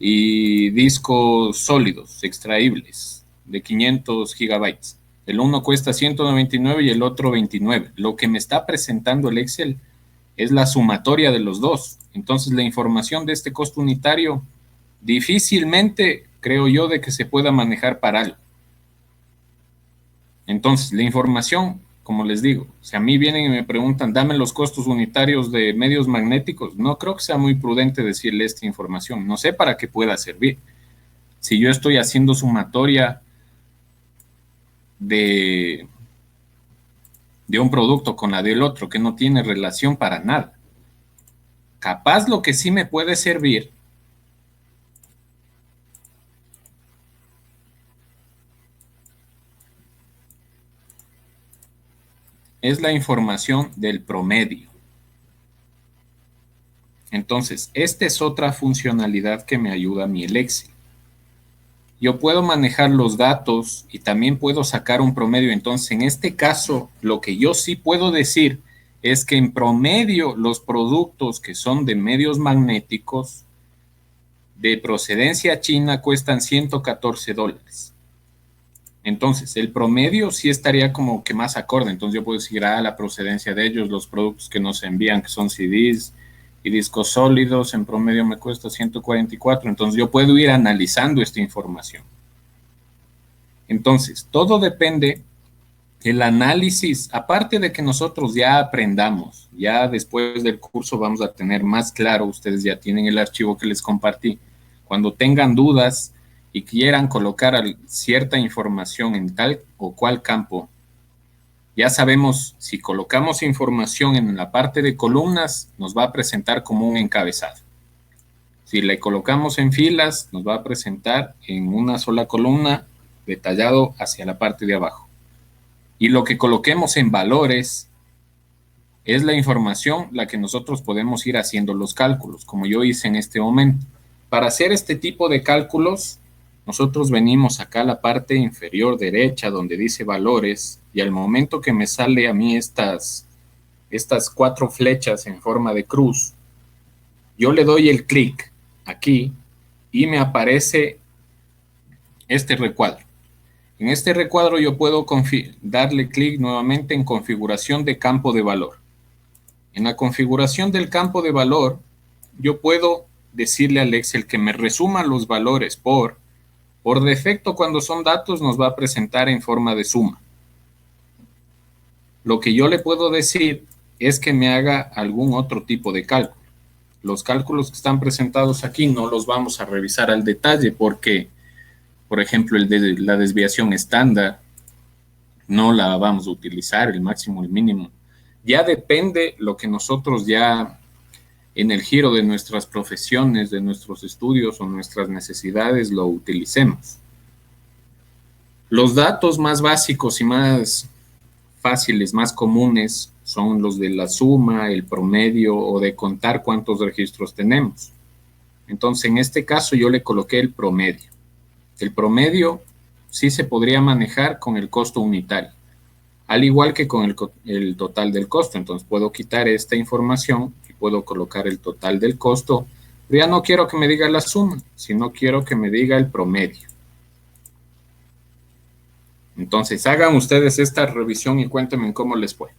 y discos sólidos, extraíbles, de 500 gigabytes. El uno cuesta 199 y el otro 29. Lo que me está presentando el Excel es la sumatoria de los dos. Entonces, la información de este costo unitario difícilmente creo yo de que se pueda manejar para algo. Entonces, la información, como les digo, si a mí vienen y me preguntan, dame los costos unitarios de medios magnéticos, no creo que sea muy prudente decirle esta información. No sé para qué pueda servir. Si yo estoy haciendo sumatoria de un producto con la del otro que no tiene relación para nada. Capaz lo que sí me puede servir es la información del promedio. Entonces, esta es otra funcionalidad que me ayuda a mí el Excel. Yo puedo manejar los datos y también puedo sacar un promedio. Entonces, en este caso, lo que yo sí puedo decir es que en promedio los productos que son de medios magnéticos de procedencia china cuestan $114. Entonces, el promedio sí estaría como que más acorde. Entonces, yo puedo decir, la procedencia de ellos, los productos que nos envían, que son CDs y discos sólidos, en promedio me cuesta 144. Entonces, yo puedo ir analizando esta información. Entonces, todo depende del análisis. Aparte de que nosotros ya aprendamos, ya después del curso vamos a tener más claro, ustedes ya tienen el archivo que les compartí. Cuando tengan dudas y quieran colocar cierta información en tal o cual campo, ya sabemos si colocamos información en la parte de columnas, nos va a presentar como un encabezado. Si le colocamos en filas, nos va a presentar en una sola columna detallado hacia la parte de abajo. Y lo que coloquemos en valores, es la información la que nosotros podemos ir haciendo los cálculos, como yo hice en este momento. Para hacer este tipo de cálculos, nosotros venimos acá a la parte inferior derecha donde dice valores y al momento que me sale a mí estas cuatro flechas en forma de cruz, yo le doy el clic aquí y me aparece este recuadro. En este recuadro yo puedo darle clic nuevamente en configuración de campo de valor. En la configuración del campo de valor, yo puedo decirle al Excel que me resuma los valores por defecto cuando son datos nos va a presentar en forma de suma. Lo que yo le puedo decir es que me haga algún otro tipo de cálculo. Los cálculos que están presentados aquí no los vamos a revisar al detalle porque, por ejemplo, el de la desviación estándar no la vamos a utilizar, el máximo, el mínimo. Ya depende lo que nosotros ya en el giro de nuestras profesiones, de nuestros estudios o nuestras necesidades lo utilicemos. Los datos más básicos y más fáciles, más comunes, son los de la suma, el promedio o de contar cuántos registros tenemos. Entonces, en este caso yo le coloqué el promedio. El promedio sí se podría manejar con el costo unitario, al igual que con el total del costo. Entonces, puedo quitar esta información y puedo colocar el total del costo. Pero ya no quiero que me diga la suma, sino quiero que me diga el promedio. Entonces, hagan ustedes esta revisión y cuéntenme cómo les fue.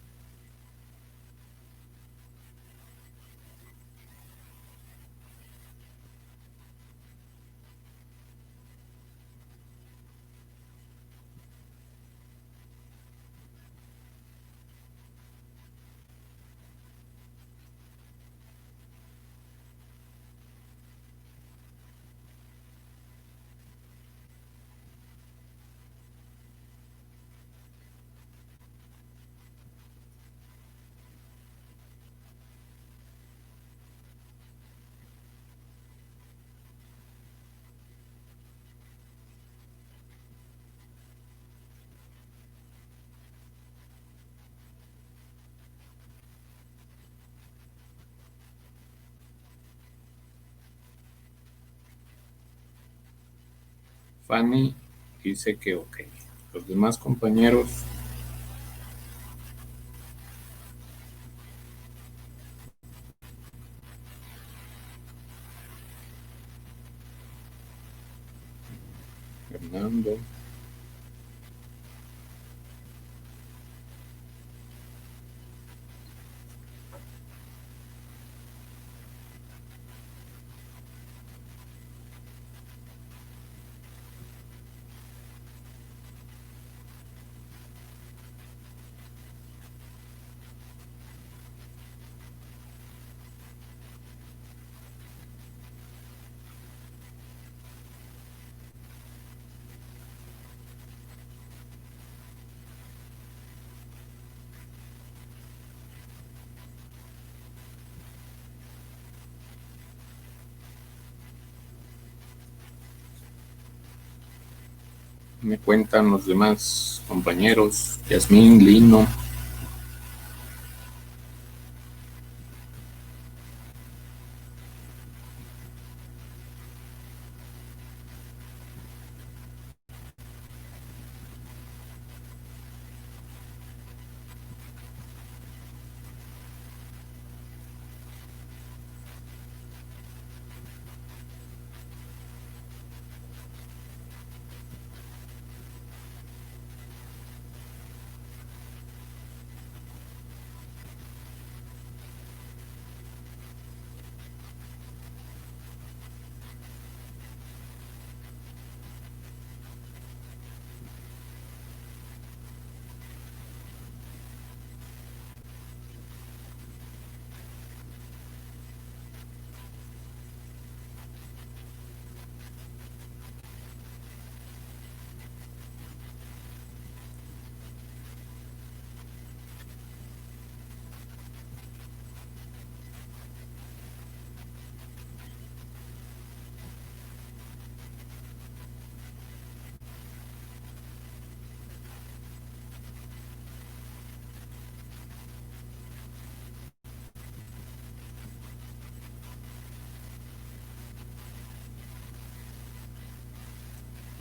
Fanny dice que ok. Los demás compañeros. Fernando. Me cuentan los demás compañeros. Yasmín, Lino.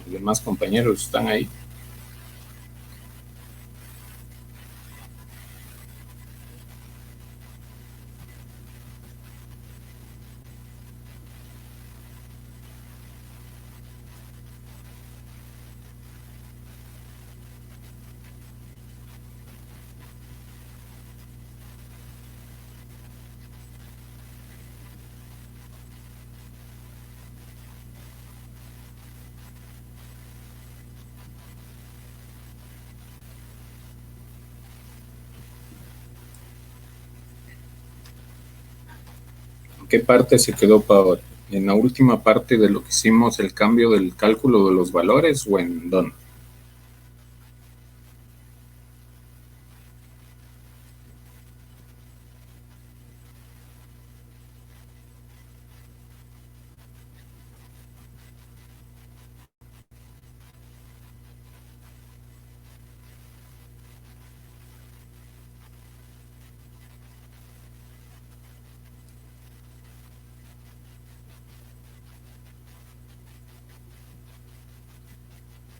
Los demás compañeros están ahí. ¿En qué parte se quedó Paola? ¿En la última parte de lo que hicimos el cambio del cálculo de los valores o en dónde?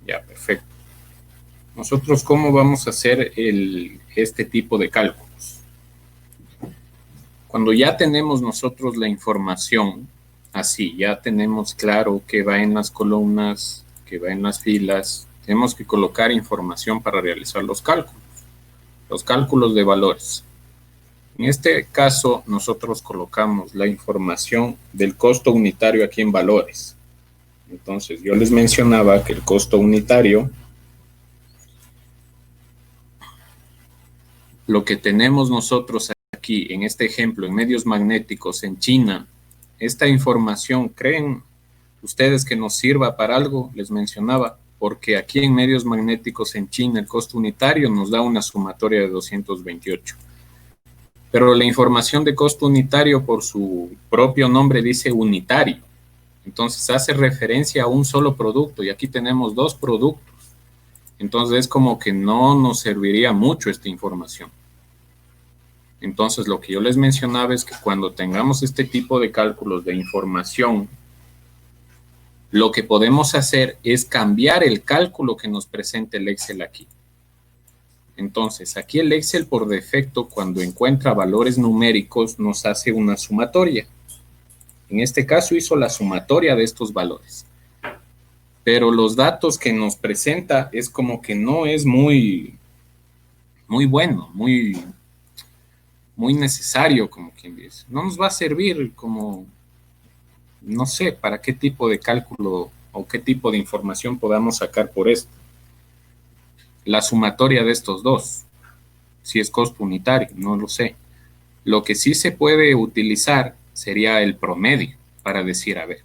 Ya, perfecto. Nosotros, ¿cómo vamos a hacer este tipo de cálculos? Cuando ya tenemos nosotros la información, así, ya tenemos claro qué va en las columnas, qué va en las filas, tenemos que colocar información para realizar los cálculos de valores. En este caso, nosotros colocamos la información del costo unitario aquí en valores. Entonces, yo les mencionaba que el costo unitario, lo que tenemos nosotros aquí en este ejemplo, en medios magnéticos en China, esta información, ¿creen ustedes que nos sirva para algo? Les mencionaba, porque aquí en medios magnéticos en China el costo unitario nos da una sumatoria de 228. Pero la información de costo unitario por su propio nombre dice unitario. Entonces hace referencia a un solo producto y aquí tenemos dos productos. Entonces es como que no nos serviría mucho esta información. Entonces lo que yo les mencionaba es que cuando tengamos este tipo de cálculos de información, lo que podemos hacer es cambiar el cálculo que nos presenta el Excel aquí. Entonces, aquí el Excel por defecto, cuando encuentra valores numéricos, nos hace una sumatoria. En este caso hizo la sumatoria de estos valores. Pero los datos que nos presenta es como que no es muy bueno, muy necesario, como quien dice. No nos va a servir como, no sé, para qué tipo de cálculo o qué tipo de información podamos sacar por esto. La sumatoria de estos dos, si es costo unitario, no lo sé. Lo que sí se puede utilizar sería el promedio para decir, a ver,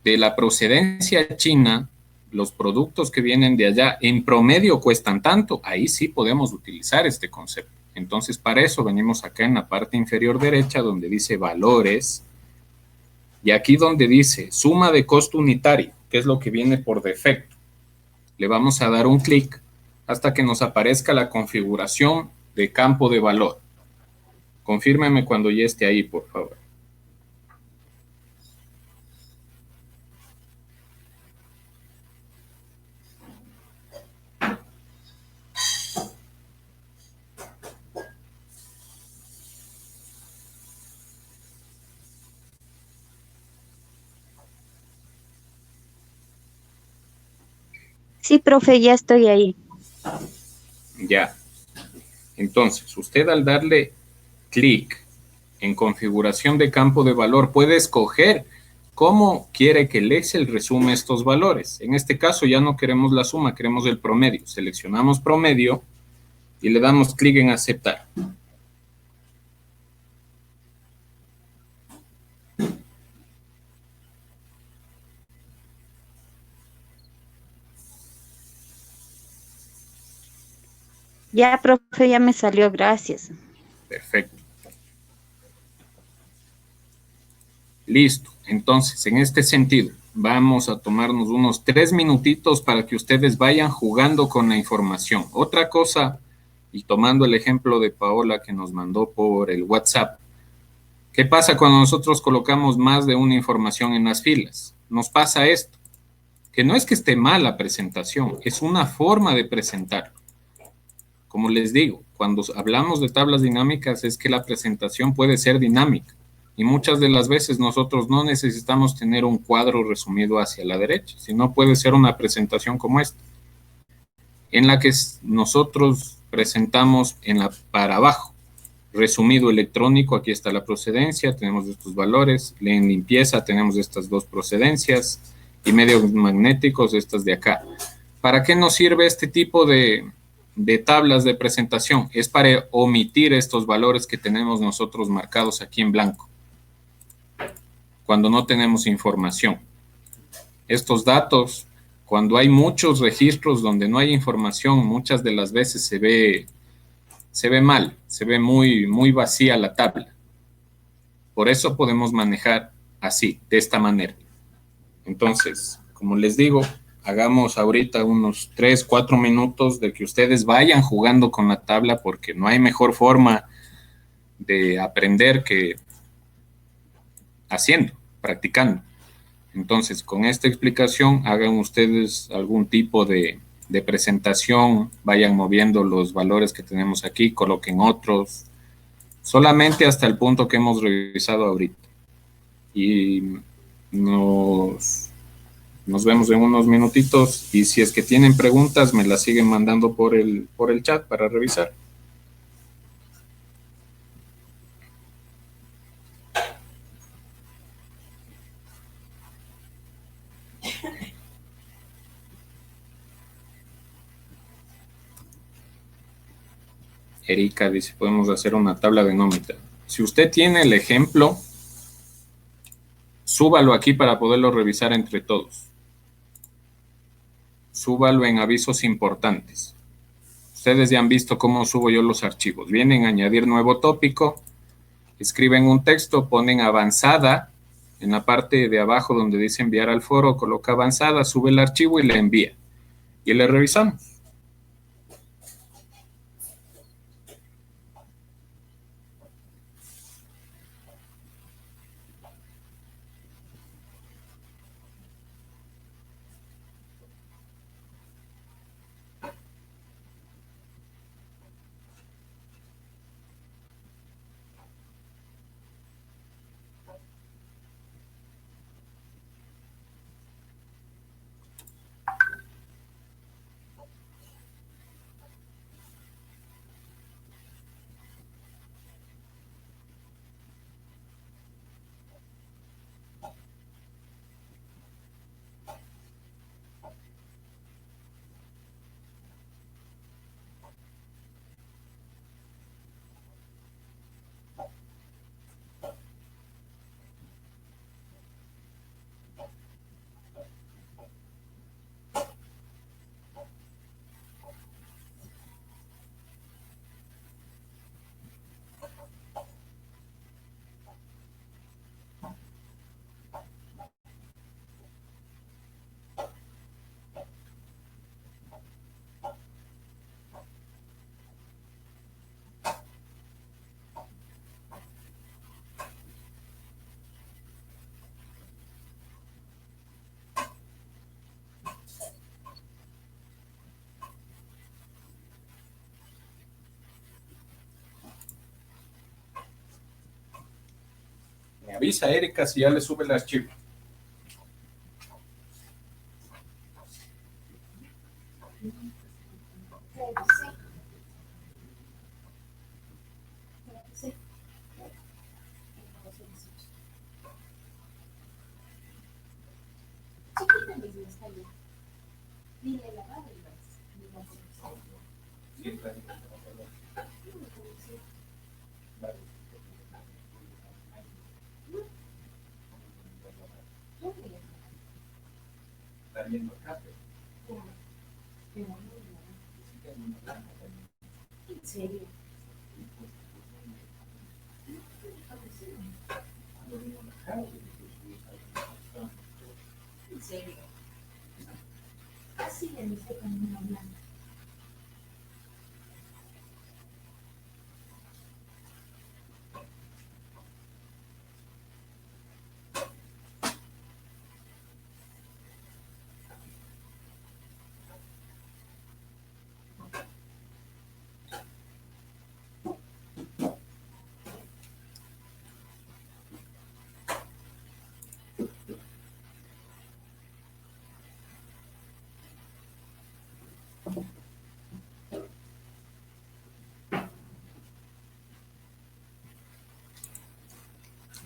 de la procedencia china, los productos que vienen de allá en promedio cuestan tanto, ahí sí podemos utilizar este concepto. Entonces, para eso venimos acá en la parte inferior derecha donde dice valores y aquí donde dice suma de costo unitario, que es lo que viene por defecto. Le vamos a dar un clic hasta que nos aparezca la configuración de campo de valor. Confírmeme cuando ya esté ahí, por favor. Sí, profe, ya estoy ahí. Ya. Entonces, usted al darle clic en configuración de campo de valor puede escoger cómo quiere que el Excel resume estos valores. En este caso ya no queremos la suma, queremos el promedio. Seleccionamos promedio y le damos clic en aceptar. Ya, profe, ya me salió, gracias. Perfecto. Listo. Entonces, en este sentido, vamos a tomarnos unos 3 minutitos para que ustedes vayan jugando con la información. Otra cosa, y tomando el ejemplo de Paola que nos mandó por el WhatsApp, ¿qué pasa cuando nosotros colocamos más de una información en las filas? Nos pasa esto. que no es que esté mal la presentación, es una forma de presentar. Como les digo, cuando hablamos de tablas dinámicas es que la presentación puede ser dinámica y muchas de las veces nosotros no necesitamos tener un cuadro resumido hacia la derecha, sino puede ser una presentación como esta, en la que nosotros presentamos para abajo, resumido electrónico, aquí está la procedencia, tenemos estos valores, en limpieza tenemos estas dos procedencias y medios magnéticos, estas de acá. ¿Para qué nos sirve este tipo de tablas de presentación? Es para omitir estos valores que tenemos nosotros marcados aquí en blanco, cuando no tenemos información. Estos datos, cuando hay muchos registros donde no hay información, muchas de las veces se ve mal, se ve muy vacía la tabla. Por eso podemos manejar así, de esta manera. Entonces, como les digo, hagamos ahorita unos 3, 4 minutos de que ustedes vayan jugando con la tabla, porque no hay mejor forma de aprender que haciendo, practicando. Entonces, con esta explicación, hagan ustedes algún tipo de presentación, vayan moviendo los valores que tenemos aquí, coloquen otros, solamente hasta el punto que hemos revisado ahorita. Y nos vemos en unos minutitos y si es que tienen preguntas me las siguen mandando por el chat para revisar. Erika dice, podemos hacer una tabla de nómina. Si usted tiene el ejemplo, súbalo aquí para poderlo revisar entre todos. Súbalo en avisos importantes. Ustedes ya han visto cómo subo yo los archivos. Vienen a añadir nuevo tópico, escriben un texto, ponen avanzada, en la parte de abajo donde dice enviar al foro, coloca avanzada, sube el archivo y le envía. Y le revisamos. Me avisa Erika si ya le sube el archivo. ¿En serio? ¿En serio? Así le dice con una blanca.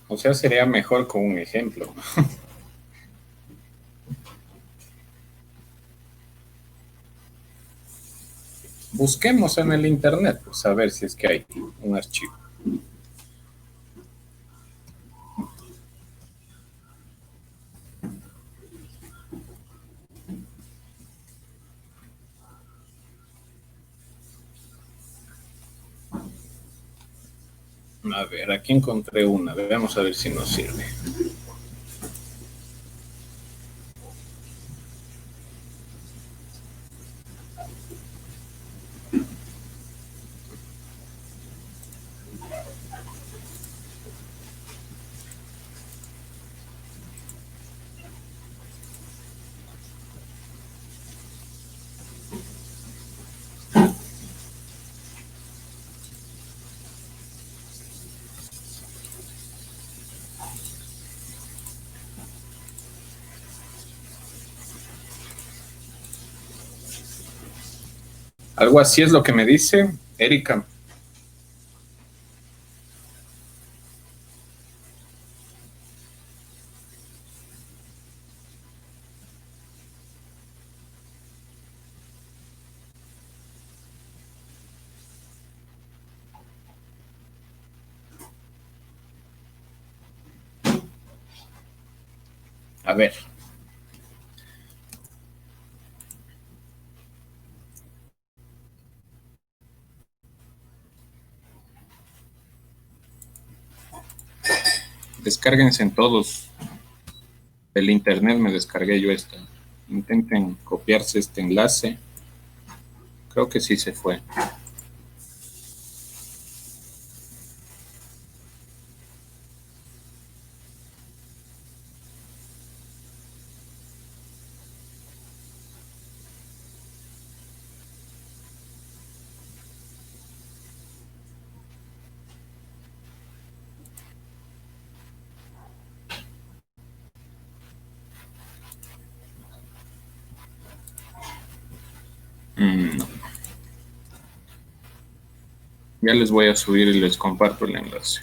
O sea, sería mejor con un ejemplo. Busquemos en el internet, pues, a ver si es que hay un archivo. A ver, aquí encontré una. Vamos a ver si nos sirve. Algo así es lo que me dice Erika. A ver. Descárguense en todos. Del internet me descargué yo esta. Intenten copiarse este enlace. Creo que sí se fue. No. Ya les voy a subir y les comparto el enlace.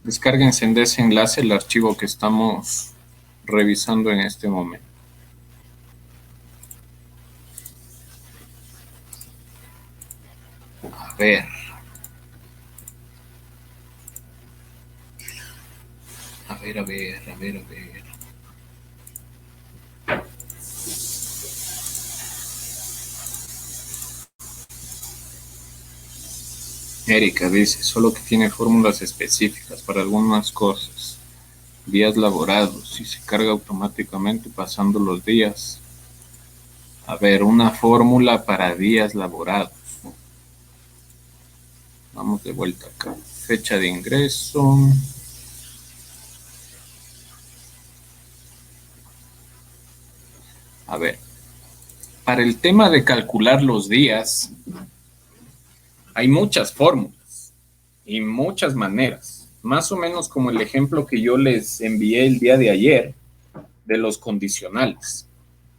Descárguense de ese enlace el archivo que estamos revisando en este momento. A ver. A ver, a ver, a ver, a ver. Erika dice, solo que tiene fórmulas específicas para algunas cosas. Días laborados y se carga automáticamente pasando los días. A ver, una fórmula para días laborados. Vamos de vuelta acá. Fecha de ingreso. A ver, para el tema de calcular los días, hay muchas fórmulas y muchas maneras. Más o menos como el ejemplo que yo les envié el día de ayer de los condicionales.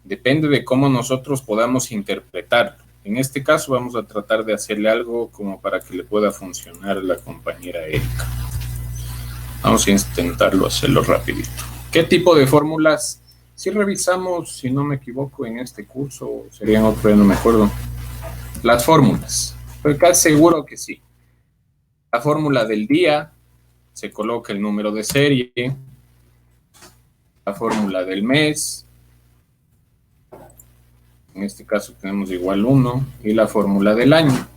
Depende de cómo nosotros podamos interpretarlo. En este caso vamos a tratar de hacerle algo como para que le pueda funcionar a la compañera Erika. Vamos a intentarlo hacerlo rapidito. ¿Qué tipo de fórmulas? Si revisamos, si no me equivoco, en este curso, serían otro, ya no me acuerdo. Las fórmulas. Estoy casi seguro que sí. La fórmula del día, se coloca el número de serie. La fórmula del mes. En este caso tenemos igual 1. Y la fórmula del año.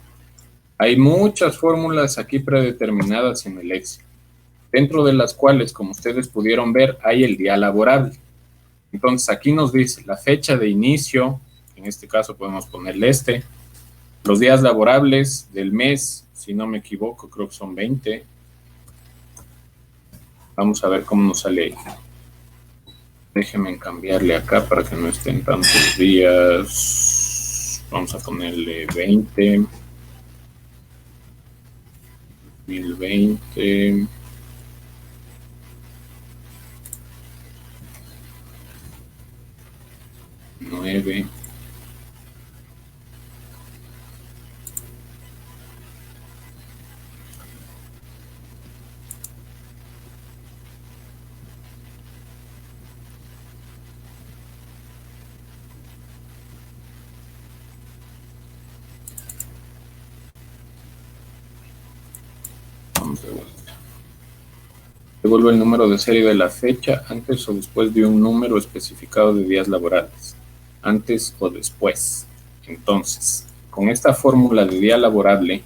Hay muchas fórmulas aquí predeterminadas en el Excel, dentro de las cuales, como ustedes pudieron ver, hay el día laborable. Entonces aquí nos dice la fecha de inicio, en este caso podemos ponerle los días laborables del mes, si no me equivoco, creo que son 20. Vamos a ver cómo nos sale ahí. Déjenme cambiarle acá para que no estén tantos días. Vamos a ponerle 20. 2020. 9. Vamos de vuelta. Devuelvo el número de serie de la fecha antes o después de un número especificado de días laborables. Antes o después. Entonces, con esta fórmula de día laborable,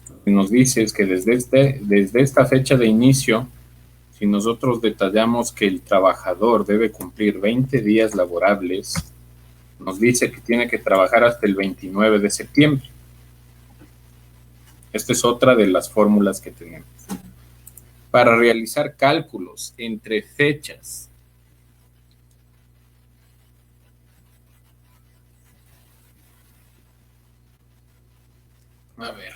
lo que nos dice es que desde esta fecha de inicio, si nosotros detallamos que el trabajador debe cumplir 20 días laborables, nos dice que tiene que trabajar hasta el 29 de septiembre. Esta es otra de las fórmulas que tenemos. Para realizar cálculos entre fechas, a ver,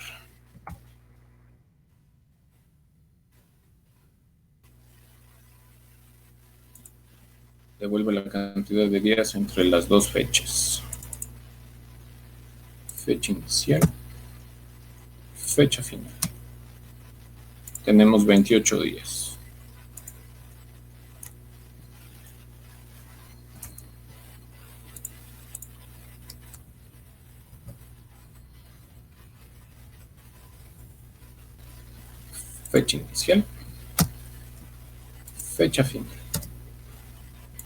devuelve la cantidad de días entre las dos fechas. Fecha inicial, fecha final. Tenemos 28 días. Fecha inicial, fecha final.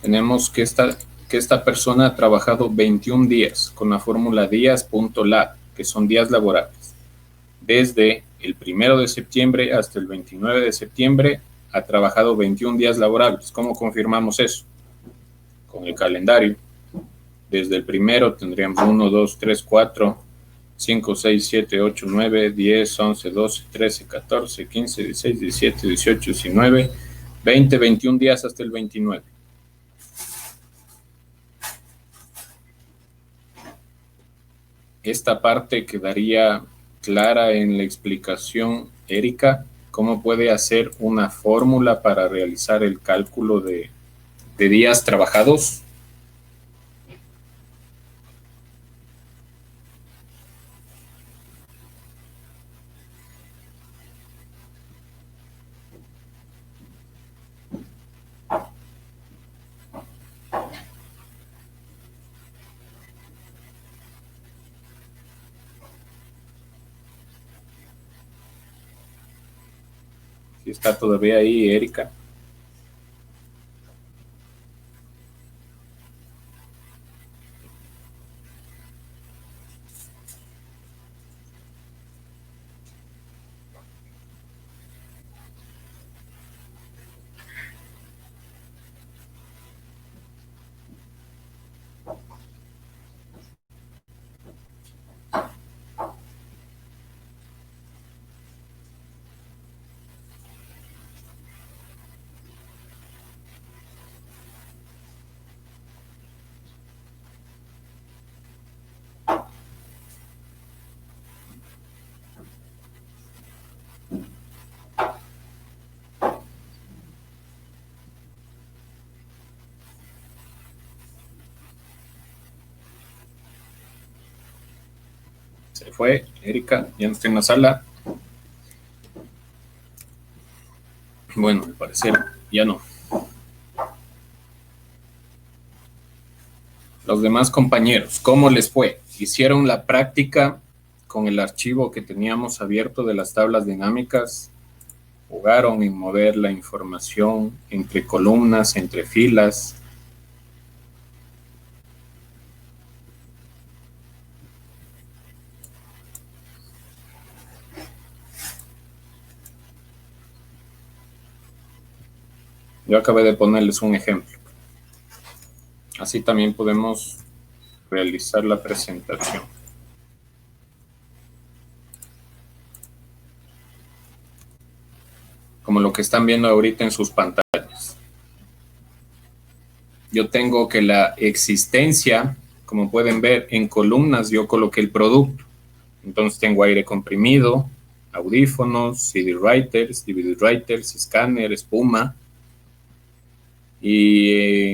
Tenemos que esta persona ha trabajado 21 días con la fórmula días.lab, que son días laborables. Desde el 1 de septiembre hasta el 29 de septiembre ha trabajado 21 días laborables. ¿Cómo confirmamos eso? Con el calendario. Desde el primero tendríamos 1, 2, 3, 4, 5, 6, 7, 8, 9, 10, 11, 12, 13, 14, 15, 16, 17, 18, 19, 20, 21 días hasta el 29. Esta parte quedaría clara en la explicación, Erika. ¿Cómo puede hacer una fórmula para realizar el cálculo de días trabajados? Si está todavía ahí, Erika. Se fue, Erika, ya no está en la sala. Bueno, al parecer ya no. Los demás compañeros, ¿cómo les fue? ¿Hicieron la práctica con el archivo que teníamos abierto de las tablas dinámicas? ¿Jugaron en mover la información entre columnas, entre filas? Yo acabé de ponerles un ejemplo. Así también podemos realizar la presentación. como lo que están viendo ahorita en sus pantallas. Yo tengo que la existencia, como pueden ver en columnas, yo coloqué el producto. Entonces tengo aire comprimido, audífonos, CD writers, DVD writers, escáner, espuma. Y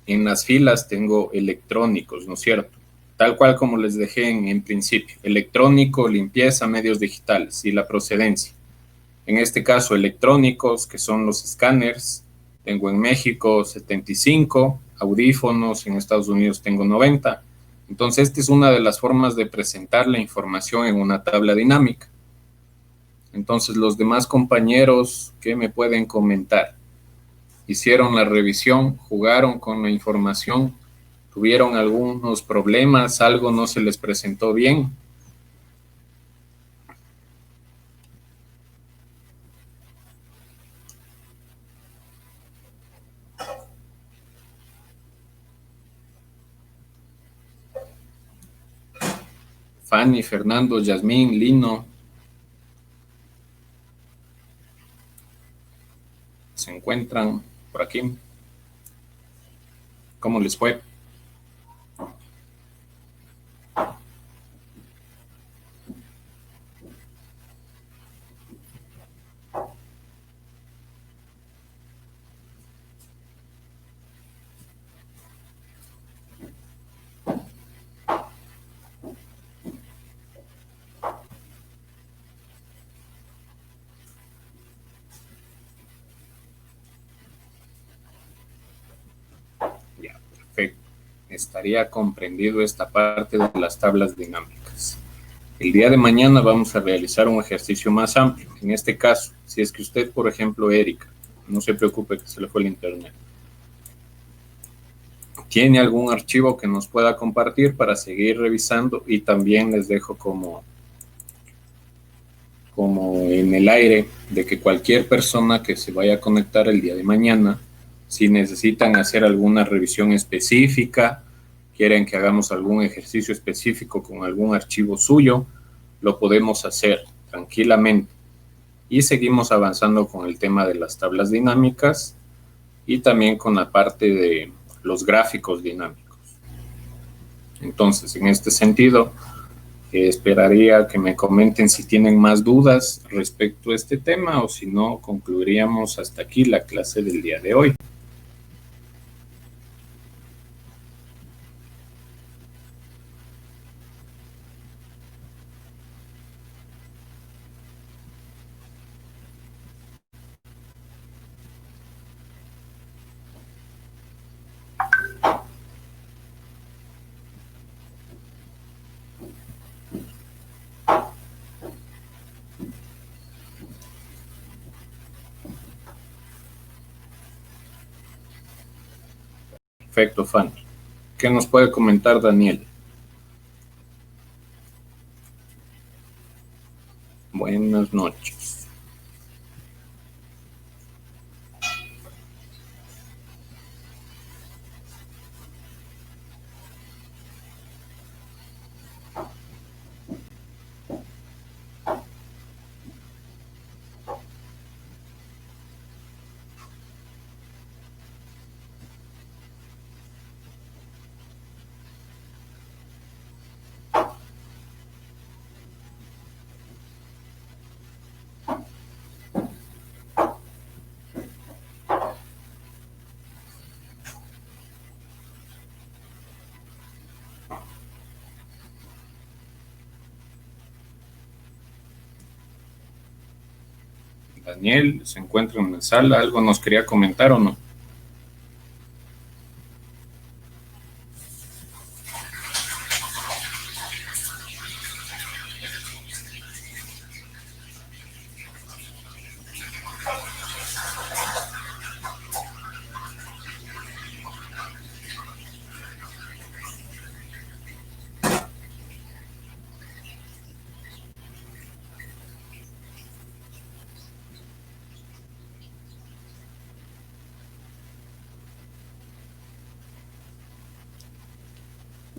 en las filas tengo electrónicos, ¿no es cierto? Tal cual como les dejé en principio. Electrónico, limpieza, medios digitales y la procedencia. En este caso, electrónicos, que son los escáneres. Tengo en México 75, audífonos, en Estados Unidos tengo 90. Entonces, esta es una de las formas de presentar la información en una tabla dinámica. Entonces, los demás compañeros, ¿qué me pueden comentar? Hicieron la revisión, jugaron con la información, tuvieron algunos problemas, algo no se les presentó bien. Fanny, Fernando, Yasmín, Lino. ¿Se encuentran por aquí? ¿Cómo les fue? Ya, perfecto. Estaría comprendido esta parte de las tablas dinámicas. El día de mañana vamos a realizar un ejercicio más amplio. En este caso, si es que usted, por ejemplo, Erika, no se preocupe que se le fue el internet, tiene algún archivo que nos pueda compartir para seguir revisando, y también les dejo como en el aire de que cualquier persona que se vaya a conectar el día de mañana, si necesitan hacer alguna revisión específica, quieren que hagamos algún ejercicio específico con algún archivo suyo, lo podemos hacer tranquilamente. Y seguimos avanzando con el tema de las tablas dinámicas y también con la parte de los gráficos dinámicos. Entonces, en este sentido, esperaría que me comenten si tienen más dudas respecto a este tema, o si no, concluiríamos hasta aquí la clase del día de hoy. Perfecto, Fanny. ¿Qué nos puede comentar Daniel? Buenas noches. Daniel, ¿se encuentra en la sala? ¿Algo nos quería comentar o no?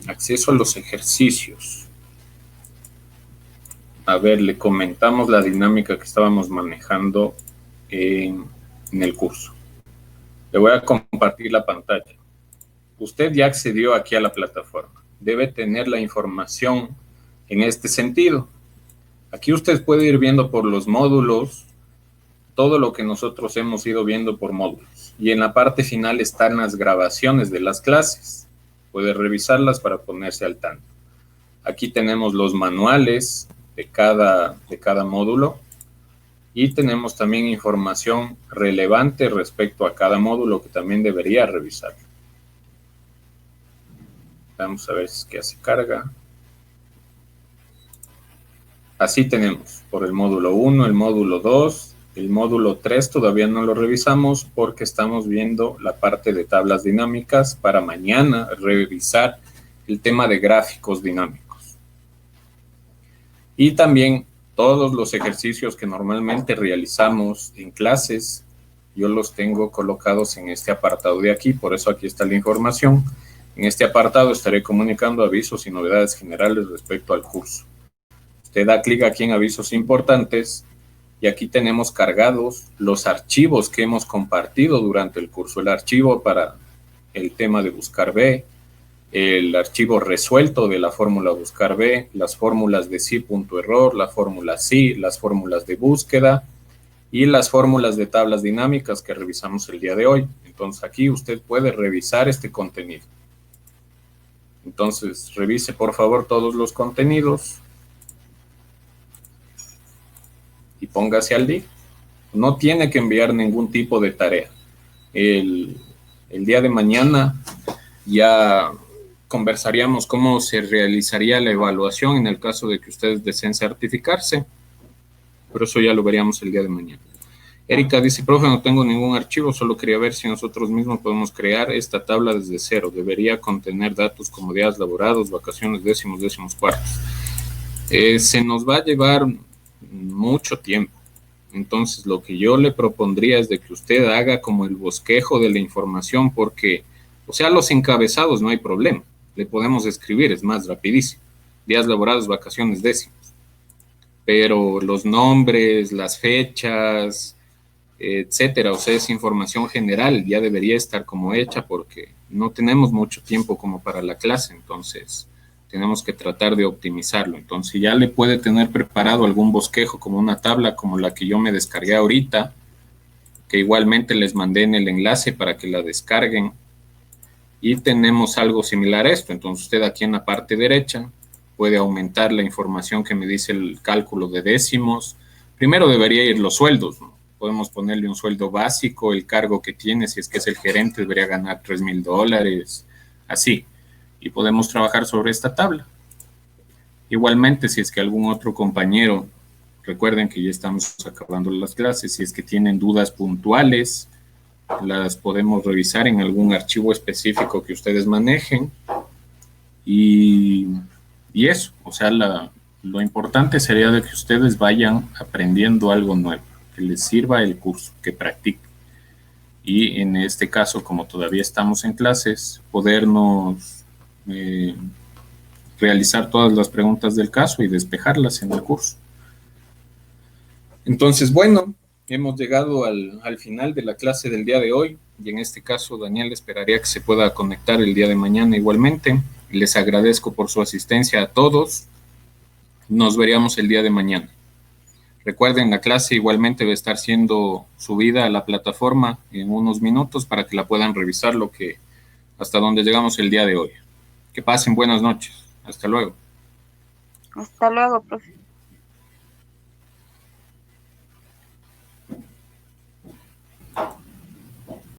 Acceso a los ejercicios. A ver, le comentamos la dinámica que estábamos manejando en el curso. Le voy a compartir la pantalla. Usted ya accedió aquí a la plataforma. Debe tener la información en este sentido. Aquí usted puede ir viendo por los módulos todo lo que nosotros hemos ido viendo por módulos. Y en la parte final están las grabaciones de las clases. Puede revisarlas para ponerse al tanto. Aquí tenemos los manuales de cada módulo y tenemos también información relevante respecto a cada módulo que también debería revisar. Vamos a ver si es que hace carga. Así tenemos por el módulo 1, el módulo 2, el módulo 3 todavía no lo revisamos porque estamos viendo la parte de tablas dinámicas para mañana revisar el tema de gráficos dinámicos. Y también todos los ejercicios que normalmente realizamos en clases, yo los tengo colocados en este apartado de aquí, por eso aquí está la información. En este apartado estaré comunicando avisos y novedades generales respecto al curso. Usted da clic aquí en avisos importantes y aquí tenemos cargados los archivos que hemos compartido durante el curso. El archivo para el tema de buscar B, el archivo resuelto de la fórmula buscar B, las fórmulas de sí punto error, la fórmula sí, las fórmulas de búsqueda y las fórmulas de tablas dinámicas que revisamos el día de hoy. Entonces aquí usted puede revisar este contenido. Entonces revise por favor todos los contenidos y póngase al día. No tiene que enviar ningún tipo de tarea. El día de mañana ya conversaríamos cómo se realizaría la evaluación en el caso de que ustedes deseen certificarse, pero eso ya lo veríamos el día de mañana. Erika dice, profe, no tengo ningún archivo, solo quería ver si nosotros mismos podemos crear esta tabla desde cero. Debería contener datos como días laborados, vacaciones, décimos, décimos cuartos. Se nos va a llevar mucho tiempo. Entonces, lo que yo le propondría es de que usted haga como el bosquejo de la información, porque, o sea, los encabezados no hay problema. Le podemos escribir, es más rapidísimo. Días laborados, vacaciones, décimos. Pero los nombres, las fechas, etcétera, o sea, es información general, ya debería estar como hecha porque no tenemos mucho tiempo como para la clase, entonces tenemos que tratar de optimizarlo. Entonces ya le puede tener preparado algún bosquejo como una tabla como la que yo me descargué ahorita, que igualmente les mandé en el enlace para que la descarguen. Y tenemos algo similar a esto. Entonces usted aquí en la parte derecha puede aumentar la información que me dice el cálculo de décimos. Primero debería ir los sueldos, ¿no? Podemos ponerle un sueldo básico, el cargo que tiene, si es que es el gerente, debería ganar $3,000, así. Y podemos trabajar sobre esta tabla. Igualmente, si es que algún otro compañero, recuerden que ya estamos acabando las clases, si es que tienen dudas puntuales, las podemos revisar en algún archivo específico que ustedes manejen. Y eso, o sea, lo importante sería de que ustedes vayan aprendiendo algo nuevo, que les sirva el curso, que practiquen. Y en este caso, como todavía estamos en clases, podernos realizar todas las preguntas del caso y despejarlas en el curso. Entonces, bueno, hemos llegado al final de la clase del día de hoy y en este caso Daniel esperaría que se pueda conectar el día de mañana igualmente. Les agradezco por su asistencia a todos. Nos veríamos el día de mañana. Recuerden, la clase igualmente va a estar siendo subida a la plataforma en unos minutos para que la puedan revisar hasta donde llegamos el día de hoy. Que pasen buenas noches. Hasta luego. Hasta luego, profe.